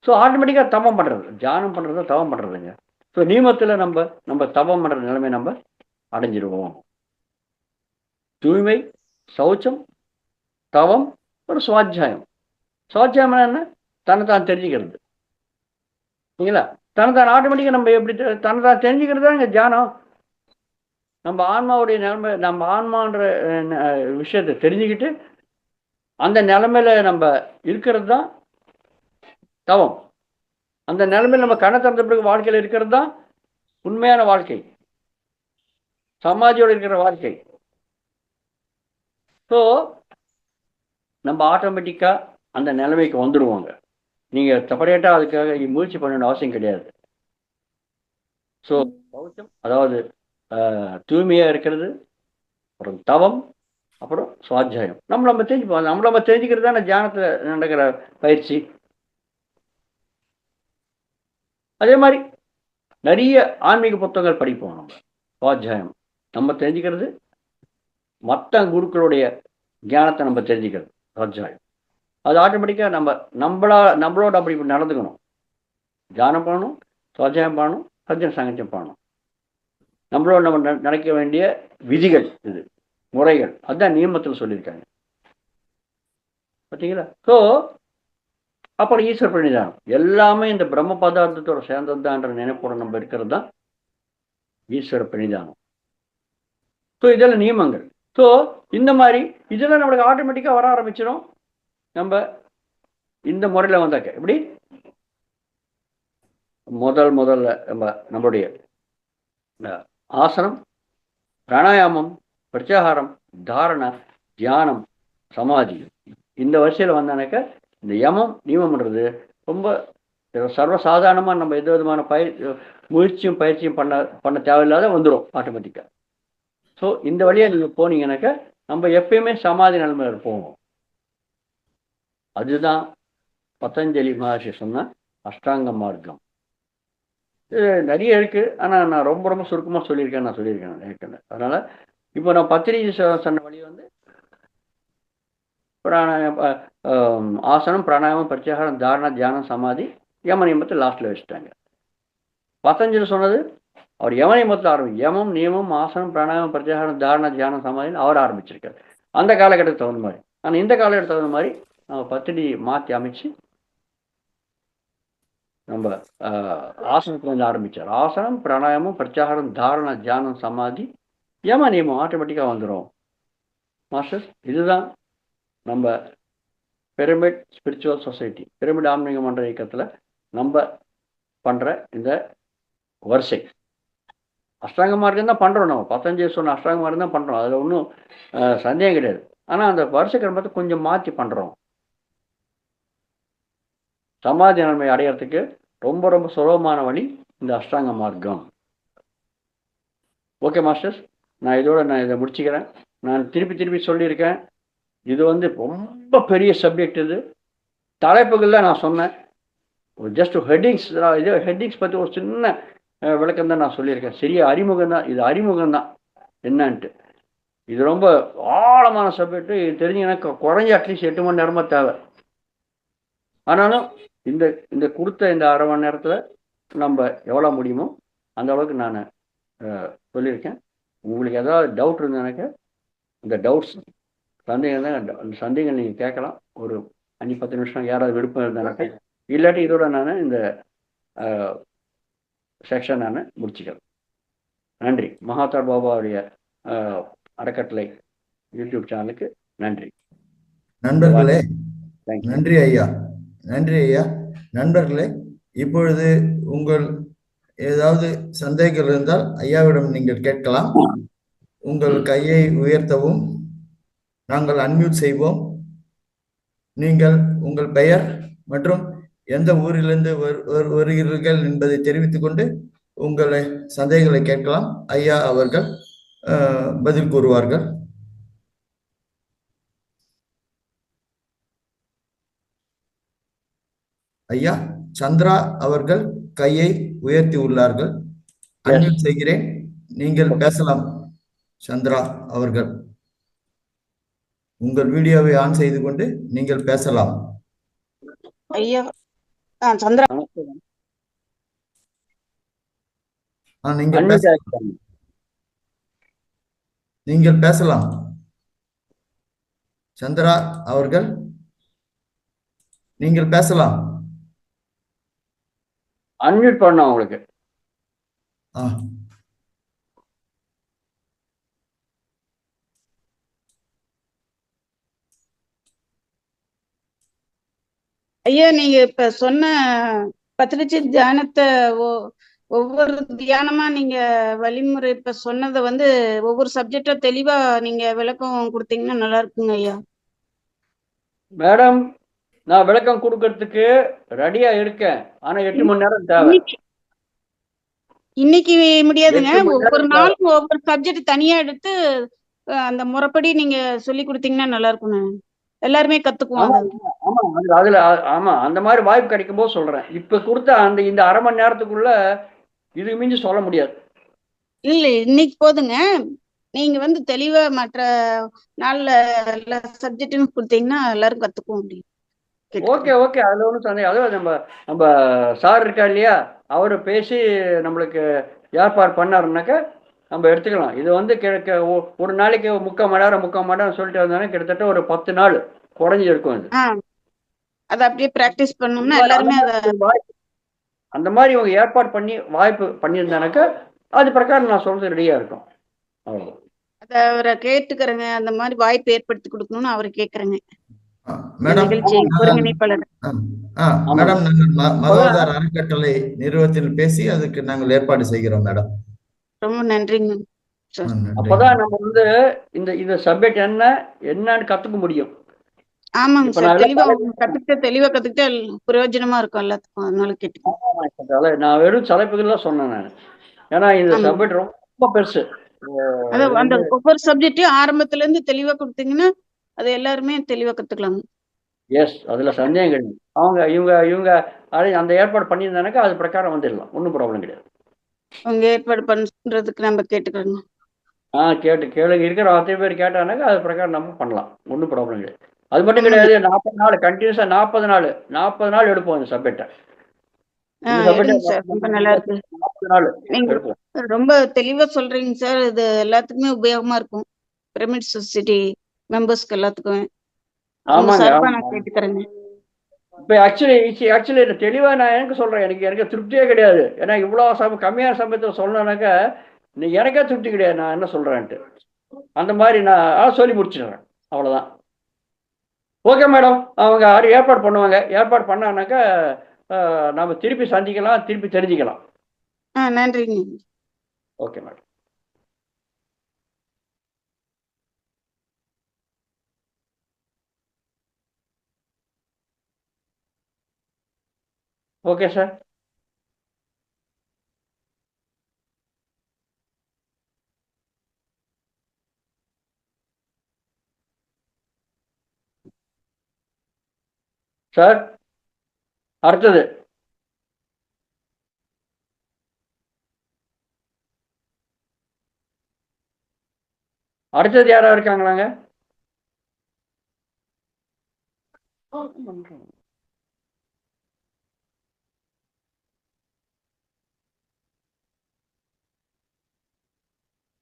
ஸோ ஆட்டோமேட்டிக்காக தவம் பண்ணுறது, தியானம் பண்ணுறது தவம் பண்ணுறதுங்க. ஸோ நியமத்தில் நம்ம தவம் பண்ணுற நிலைமை நம்ம அடைஞ்சிருவோம். தூய்மை, சௌச்சம், தவம், ஒரு சுவாத்தியாயம். சுவாத்தியாயம் என்ன? தன்னைத்தான் தெரிஞ்சுக்கிறது. சரிங்களா? தன்னைத்தான் ஆட்டோமேட்டிக்காக நம்ம எப்படி தன்னைத்தான் தெரிஞ்சுக்கிறது தான் இங்கே தியானம். நம்ம ஆன்மாவுடைய நிலைமை, நம்ம ஆன்மான்ற விஷயத்தை தெரிஞ்சுக்கிட்டு அந்த நிலைமையில நம்ம இருக்கிறது தான் தவம். அந்த நிலைமையில் நம்ம கண்ணை திறந்த பிறகு வாழ்க்கையில் இருக்கிறது தான் உண்மையான வாழ்க்கை, சமாதியோடு இருக்கிற வாழ்க்கை. ஸோ நம்ம ஆட்டோமேட்டிக்காக அந்த நிலைமைக்கு வந்துடுவோங்க. நீங்கள் செப்பரேட்டாக அதுக்காக முயற்சி பண்ணணும்னு அவசியம் கிடையாது. ஸோ சௌச்சம், அதாவது தூய்மையாக இருக்கிறது, அப்புறம் தவம், அப்புறம் சுவாத்தியாயம். நம்ம தெரிஞ்சுப்போம். நம்ம தெரிஞ்சுக்கிறது தானே தியானத்தில் நடக்கிற பயிற்சி. அதே மாதிரி நிறைய ஆன்மீக புத்தகங்கள் படிப்போம். நம்ம சுவாத்தியாயம் நம்ம தெரிஞ்சுக்கிறது, மற்ற குருக்களுடைய தியானத்தை நம்ம தெரிஞ்சுக்கிறது சுவாத்தியாயம். அது ஆட்டோமேட்டிக்காக நம்மளோட அப்படி நடந்துக்கணும். தியானம் பண்ணணும், சுவாத்தியாயம் பண்ணணும், சத்தியம் சாங்கியம் பண்ணணும். நம்மளோட நம்ம நடக்க வேண்டிய விதிகள், இது முறைகள், அதுதான் நியமத்தில் சொல்லியிருக்காங்க. பார்த்தீங்களா? ஸோ அப்புறம் ஈஸ்வர பிரணிதானம் எல்லாமே இந்த பிரம்ம பதார்த்தத்தோட சேர்ந்தது தான்ன்ற நினைப்போட நம்ம இருக்கிறது தான் ஈஸ்வர பிரணிதானம். ஸோ இதெல்லாம் நியமங்கள். ஸோ இந்த மாதிரி இதெல்லாம் நம்மளுக்கு ஆட்டோமேட்டிக்காக வர ஆரம்பிச்சிடும். நம்ம இந்த முறையில் வந்தாக்க எப்படி முதல்ல நம்மளுடைய ஆசனம், பிராணாயாமம், பிரத்யாகாரம், தாரண, தியானம், சமாதி, இந்த வரிசையில் வந்தானாக்க இந்த யமம் நியமம்ன்றது ரொம்ப சர்வசாதாரணமாக நம்ம எந்த விதமான முயற்சியும் பண்ண தேவையில்லாத வந்துடும் ஆட்டோமேட்டிக்காக. ஸோ இந்த வழியாக நீங்கள் போனீங்கன்னாக்க நம்ம எப்பயுமே சமாதி நிலைமையில் இருப்போம். அதுதான் பதஞ்சலி மகர்ஷி சொன்ன அஷ்டாங்க மார்க்கம். இது நிறைய இருக்குது, ஆனால் நான் ரொம்ப சுருக்கமாக சொல்லியிருக்கேன். அதனால் இப்போ நான் பத்திரிகை சொன்ன வழி வந்து ஆசனம், பிராணாயாமம், பிரத்யாகாரம், தாரண, தியானம், சமாதி, யம நியமத்தை லாஸ்ட்டில் வச்சுட்டாங்க. பதஞ்சலி சொன்னது அவர் யம நியமத்தில் யமம், நியமம், ஆசனம், பிராணாயாமம், பிரத்யாகாரம், தாரண, தியானம், சமாதின்னு அவர் ஆரம்பிச்சிருக்காரு அந்த காலகட்டத்துக்கு தகுந்த மாதிரி. ஆனால் இந்த காலகட்டத்துக்கு தகுந்த மாதிரி நம்ம பத்திரி மாற்றி அமைச்சு நம்ம ஆசனத்துலேருந்து ஆரம்பித்தார். ஆசனம், பிராணாயாமம், பிரத்யாகாரம், தாரண, தியானம், சமாதி, யம நியமம் ஆட்டோமேட்டிக்காக வந்துடும் மாஸ்டர். இதுதான் நம்ம பிரமிட் ஸ்பிரிச்சுவல் சொசைட்டி, பிரமிட் ஆன்மீக மன்ற இயக்கத்தில் நம்ம பண்ணுற இந்த வரிசை. அஷ்டாங்க மார்க்கம் தான் பண்ணுறோம். நம்ம பதஞ்சலி சொன்ன அஷ்டாங்க மார்க்கம் தான் பண்ணுறோம், அதில் ஒன்றும் சந்தேகம் கிடையாது. ஆனால் அந்த வரிசை கிரமத்தை கொஞ்சம் மாற்றி பண்ணுறோம். சமாதி நன்மை அடையிறதுக்கு ரொம்ப சுலபமான வழி இந்த அஷ்டாங்க மார்க்கம். ஓகே மாஸ்டர்ஸ், நான் இதை முடிச்சுக்கிறேன். நான் திருப்பி சொல்லியிருக்கேன், இது வந்து ரொம்ப பெரிய சப்ஜெக்ட். இது தலைப்புகளில் நான் சொன்னேன், ஜஸ்ட் ஹெட்டிங்ஸ் பற்றி ஒரு சின்ன விளக்கம் தான் நான் சொல்லியிருக்கேன். சரியா அறிமுகம் தான், இது அறிமுகம் தான் என்னன்ட்டு. இது ரொம்ப ஆழமான சப்ஜெக்ட். இது தெரிஞ்சுங்கன்னா குறைஞ்ச அட்லீஸ்ட் 8 மணி நேரமாக தேவை. ஆனாலும் இந்த கொடுத்த இந்த அரை மணி நேரத்தில் நம்ம எவ்வளோ முடியுமோ அந்த அளவுக்கு நான் சொல்லியிருக்கேன். உங்களுக்கு ஏதாவது டவுட் இருந்ததுனாக்க இந்த டவுட்ஸ் சந்தேகங்கள் நீங்கள் கேட்கலாம். ஒரு 5-10 நிமிஷம் யாராவது விருப்பம் இருந்தானாக்க, இல்லாட்டி இதோட நான் இந்த செக்ஷன் நான் முடிச்சுக்கிறேன். நன்றி. மகாத்மா பாபாவுடைய அறக்கட்டளை யூடியூப் சேனலுக்கு நன்றி. நண்பர்களே, தேங்க்யூ. நன்றி ஐயா, நன்றி ஐயா. நண்பர்களே, இப்பொழுது உங்கள் ஏதாவது சந்தேகங்கள் இருந்தால் ஐயாவிடம் நீங்கள் கேட்கலாம். உங்கள் கையை உயர்த்தவும், நாங்கள் அன்மியூட் செய்வோம். நீங்கள் உங்கள் பெயர் மற்றும் எந்த ஊரிலிருந்து வருகிறீர்கள் என்பதை தெரிவித்துக் கொண்டு உங்களை சந்தேகங்களை கேட்கலாம். ஐயா அவர்கள் பதில் கூறுவார்கள். ஐயா, சந்திரா அவர்கள் கையை உயர்த்தி உள்ளார்கள். அன்மியூட் செய்கிறேன், நீங்கள் பேசலாம். சந்திரா அவர்கள், உங்கள் வீடியோவை ஆன் செய்து கொண்டு நீங்கள் பேசலாம். ஐயா, சந்திரா, நீங்கள் பேசலாம். சந்திரா அவர்கள், நீங்கள் பேசலாம். அன்மியூட் பண்ண உங்களுக்கு. ஐயா, நீங்க இப்ப சொன்ன பத்திரிச்சை தியானத்தை ஒவ்வொரு தியானமா நீங்க வழிமுறை இப்ப சொன்னதை ஒவ்வொரு சப்ஜெக்டா தெளிவா நீங்க விளக்கம் கொடுத்தீங்கன்னா நல்லா இருக்குங்க ஐயா. மேடம், நான் விளக்கம் கொடுக்கறதுக்கு ரெடியா இருக்கேன். ஆனா 8 மணி நேரம் தேவை. இன்னைக்கு முடியாதுங்க. ஒவ்வொரு நாளும் ஒவ்வொரு சப்ஜெக்ட் தனியா எடுத்து அந்த முறைப்படி நீங்க சொல்லி கொடுத்தீங்கன்னா நல்லா இருக்குங்க. எல்லாருமே கத்துக்குவாங்க. ஆமா, அதுல ஆமா, அந்த மாதிரி வாய்ப்பு கிடைக்கும் போது சொல்றேன். இப்ப கொடுத்த இந்த அரை மணி நேரத்துக்குள்ள இதுக்கு மிஞ்சி சொல்ல முடியாது. இல்ல, இன்னைக்கு போதுங்க. நீங்க தெளிவா மற்ற நாள்ல சப்ஜெக்ட் கொடுத்தீங்கன்னா எல்லாரும் கத்துக்க முடியும். ஓகே ஓகே, அதுல ஒன்றும் சந்தேகம். அதுவும் நம்ம சார் இருக்கா இல்லையா, அவரை பேசி நம்மளுக்கு ஏற்பாடு பண்ணாருனாக்க நம்ம எடுத்துக்கலாம். இது ஒரு நாளைக்கு 3/4 மணி நேரம் சொல்லிட்டு வந்தாலும் கிட்டத்தட்ட ஒரு 10 நாள் குறைஞ்சி இருக்கும். அது அப்படியே பிராக்டிஸ் பண்ணோம்னா எல்லாருமே அந்த மாதிரி இவங்க ஏற்பாடு பண்ணி வாய்ப்பு பண்ணியிருந்தானாக்கா அது பிரகாரம் நான் சொல்றது ரெடியா இருக்கும். அவ்வளவு அத அவரை கேட்டுக்கிறேங்க. அந்த மாதிரி வாய்ப்பு ஏற்படுத்தி கொடுக்கணும்னு அவரை கேட்கறேங்க. மேடம், ஒருங்கிணைப்பாளர் மேடம், நாங்கள் மதவாதார அறக்கட்டளை நிறுவனத்தில் பேசி அதுக்கு நாங்கள் ஏற்பாடு செய்கிறோம் மேடம். ரொம்ப நன்றிங்க. அப்பதான் நம்ம இந்த சப்ஜெக்ட் என்னன்னு கத்துக்க முடியும். ஆமாங்க சார், தெளிவா கத்துக்கிட்டா பிரயோஜனமா இருக்கும் எல்லாத்துக்கும். அதனால கேட்டுக்கோங்க. நான் வெறும் தலைப்புகள் தான் சொன்னேன் நான். ஏன்னா இந்த சப்ஜெக்ட் ரொம்ப பெருசு. அந்த ஒவ்வொரு சப்ஜெக்டையும் ஆரம்பத்துல இருந்து தெளிவா கொடுத்தீங்கன்னா அது எல்லாருமே தெளிவா கத்துக்கலாம். எஸ், அதுல சந்தேகம் கிடையாது. இவங்க அந்த ஏற்பாடு பண்ணியிருந்தானாக்கா அது பிரகாரம் வந்துடலாம். ஒன்றும் ப்ராப்ளம் கிடையாது. அவங்க ஏற்பாடு பண்றதுக்கு நம்ம கேட்டுக்கிறோங்க. கேளுங்க. இருக்கிற அத்தனை பேர் கேட்டானாக்கா அது பிரகாரம் நம்ம பண்ணலாம். ஒன்றும் ப்ராப்ளம் கிடையாது. அது மட்டும் கிடையாது, 40 நாள் கண்டினியூஸா 40 நாள் எடுப்போம் இந்த சப்ஜெக்டை. ரொம்ப நல்லா இருக்கு. 40 நாள் எடுப்போம். ரொம்ப தெளிவா சொல்றீங்க சார். இது எல்லாத்துக்குமே உபயோகமா இருக்கும். பிரமிட் சொசைட்டி மெம்பர்ஸ்க்கு எல்லாத்துக்கும். ஆமாங்க, நான் கேட்டுக்கிறேங்க. இப்போ ஆக்சுவலி தெளிவா நான் எனக்கு சொல்றேன். எனக்கு திருப்தியே கிடையாது. ஏன்னா இவ்வளவு கம்மியான சமயத்தில் சொல்லணும்னாக்கா எனக்கே திருப்தி கிடையாது. நான் என்ன சொல்றேன்ட்டு அந்த மாதிரி நான் சொல்லி முடிச்சிடுறேன். அவ்வளவுதான். ஓகே மேடம், அவங்க ஏற்பாடு பண்ணுவாங்க. ஏற்பாடு பண்ணானாக்கா நம்ம திருப்பி சந்திக்கலாம், திருப்பி தெரிஞ்சுக்கலாம். நன்றிங்க. Okay madam. Okay sir. Sir, அடுத்தது யாரா இருக்காங்களாங்க?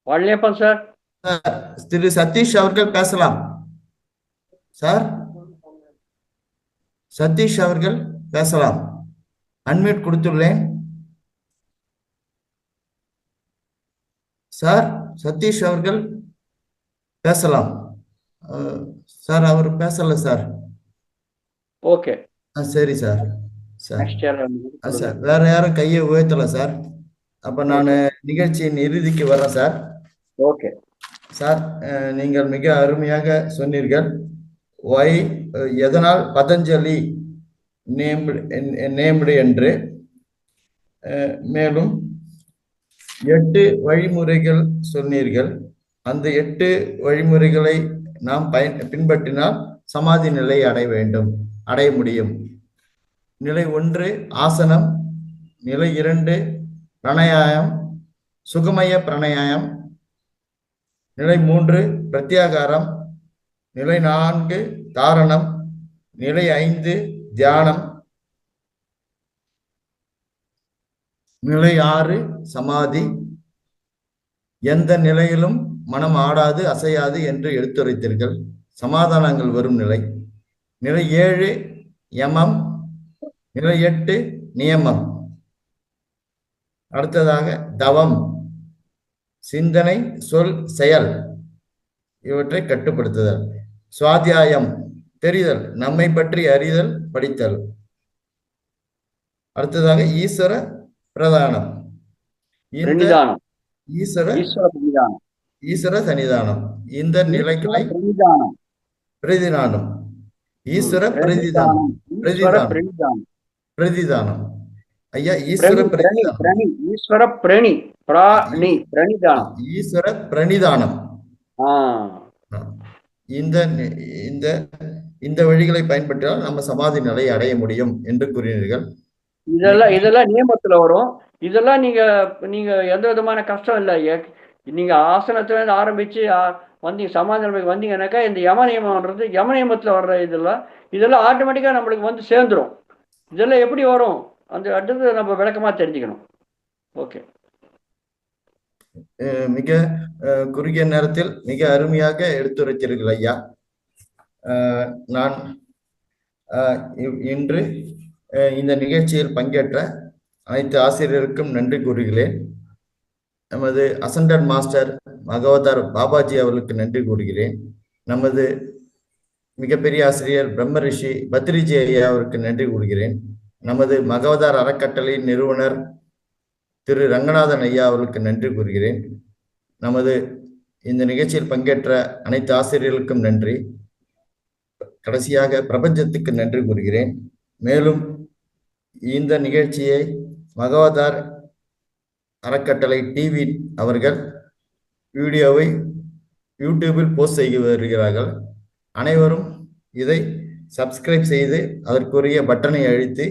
வள்ளியப்பன் சார். திரு சதீஷ் அவர்கள் பேசலாம். சார், சதீஷ் அவர்கள் பேசலாம். அன்மியூட் கொடுத்துள்ளேன். சார் சதீஷ் அவர்கள் பேசலாம். சார் அவர் பேசல சார். ஓகே, சரி சார். சார் நெக்ஸ்ட் யார் சார் வேற யாரும் கையை உயர்த்தல சார். அப்ப நான் நிகழ்ச்சியின் இறுதிக்கு வரேன் சார். ஓகே சார் நீங்கள் மிக அருமையாக சொன்னீர்கள். எதனால் பதஞ்சலி நேம்டு என்று. மேலும் 8 வழிமுறைகள் சொன்னீர்கள். அந்த 8 வழிமுறைகளை நாம் பின்பற்றினால் சமாதி நிலை அடைய முடியும். நிலை 1 ஆசனம், நிலை 2 பிராணாயாமம், சுகமய பிராணாயாமம், நிலை 3 பிரத்யாகாரம், நிலை 4 தாரணம், நிலை 5 தியானம், நிலை 6 சமாதி. எந்த நிலையிலும் மனம் ஆடாது அசையாது என்று எடுத்துரைத்தீர்கள். சமாதானங்கள் வரும் நிலை. நிலை 7 யமம், நிலை 8 நியமம். அடுத்ததாக தவம், சிந்தனை, சொல், செயல் இவற்றை கட்டுப்படுத்துதல். சுவாத்தியாயம் தெரிதல், நம்மை பற்றி அறிதல், படித்தல். அடுத்ததாக ஈஸ்வர பிரதானம், ஈஸ்வர சன்னிதானம். இந்த நிலைகளை பிரதிதானம், ஈஸ்வர பிரதிதானம், பிரதிதானம். ஐயா ஈஸ்வர ஈஸ்வர பிரணிதானம். இந்த வழிகளை பயன்படுத்தினால் நம்ம சமாதி நிலை அடைய முடியும் என்று கூறினீர்கள். இதெல்லாம் நியமத்துல வரும். இதெல்லாம் நீங்க எந்த விதமான கஷ்டம் இல்லை. நீங்க ஆசனத்துல இருந்து ஆரம்பிச்சு வந்தீங்க, சமாதி நிலைமைக்கு வந்தீங்கன்னாக்கா இந்த யம நியமத்துல வர்ற இதெல்லாம் ஆட்டோமேட்டிக்கா நம்மளுக்கு வந்து சேர்ந்துரும். இதெல்லாம் எப்படி வரும் அந்த அடுத்தது நம்ம விளக்கமா தெரிஞ்சுக்கணும். ஓகே, மிக குறுகிய நேரத்தில் மிக அருமையாக எடுத்துரைத்தீர்கள் ஐயா. நான் இன்று இந்த நிகழ்ச்சியில் பங்கேற்ற அனைத்து ஆசிரியருக்கும் நன்றி கூறுகிறேன். நமது அசண்டட் மாஸ்டர் மகவதார் பாபாஜி அவர்களுக்கு நன்றி கூறுகிறேன். நமது மிகப்பெரிய ஆசிரியர் பிரம்ம ரிஷி பத்ரிஜி ஐயா அவருக்கு நன்றி கூறுகிறேன். நமது மகவதார் அறக்கட்டளை நிறுவனர் திரு ரங்கநாதன் ஐயா அவர்களுக்கு நன்றி கூறுகிறேன். நமது இந்த நிகழ்ச்சியில் பங்கேற்ற அனைத்து ஆசிரியர்களுக்கும் நன்றி. கடைசியாக பிரபஞ்சத்துக்கு நன்றி கூறுகிறேன். மேலும் இந்த நிகழ்ச்சியை மகவதார் அறக்கட்டளை டிவி அவர்கள் வீடியோவை யூடியூபில் போஸ்ட் செய்து வருகிறார்கள். அனைவரும் இதை சப்ஸ்கிரைப் செய்து அதற்குரிய பட்டனை அழுத்தி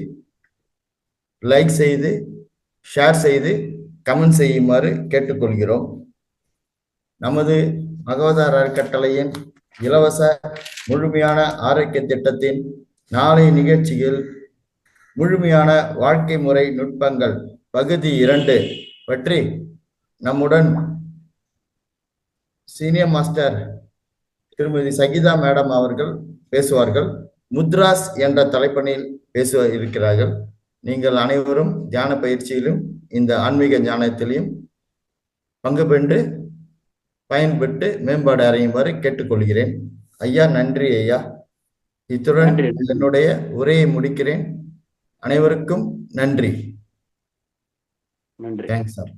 லைக் செய்து ஷேர் செய்து கமெண்ட் செய்யுமாறு கேட்டுக்கொள்கிறோம். நமது மகவதார் அறக்கட்டளையின் இலவச முழுமையான ஆரோக்கிய திட்டத்தின் நாளை நிகழ்ச்சியில் முழுமையான வாழ்க்கை முறை நுட்பங்கள் பகுதி 2 பற்றி நம்முடன் சீனியர் மாஸ்டர் திருமதி சகிதா மேடம் அவர்கள் பேசுவார்கள். முத்ராஸ் என்ற தலைப்பணியில் பேச இருக்கிறார்கள். நீங்கள் அனைவரும் தியான பயிற்சியிலும் இந்த ஆன்மீக ஞானத்திலையும் பங்கு பெற்று பயன்பெற்று மேம்பாடு அடையுமாறு கேட்டுக்கொள்கிறேன். ஐயா நன்றி ஐயா. இத்துடன் என்னுடைய உரையை முடிக்கிறேன். அனைவருக்கும் நன்றி. நன்றி. Thanks sir.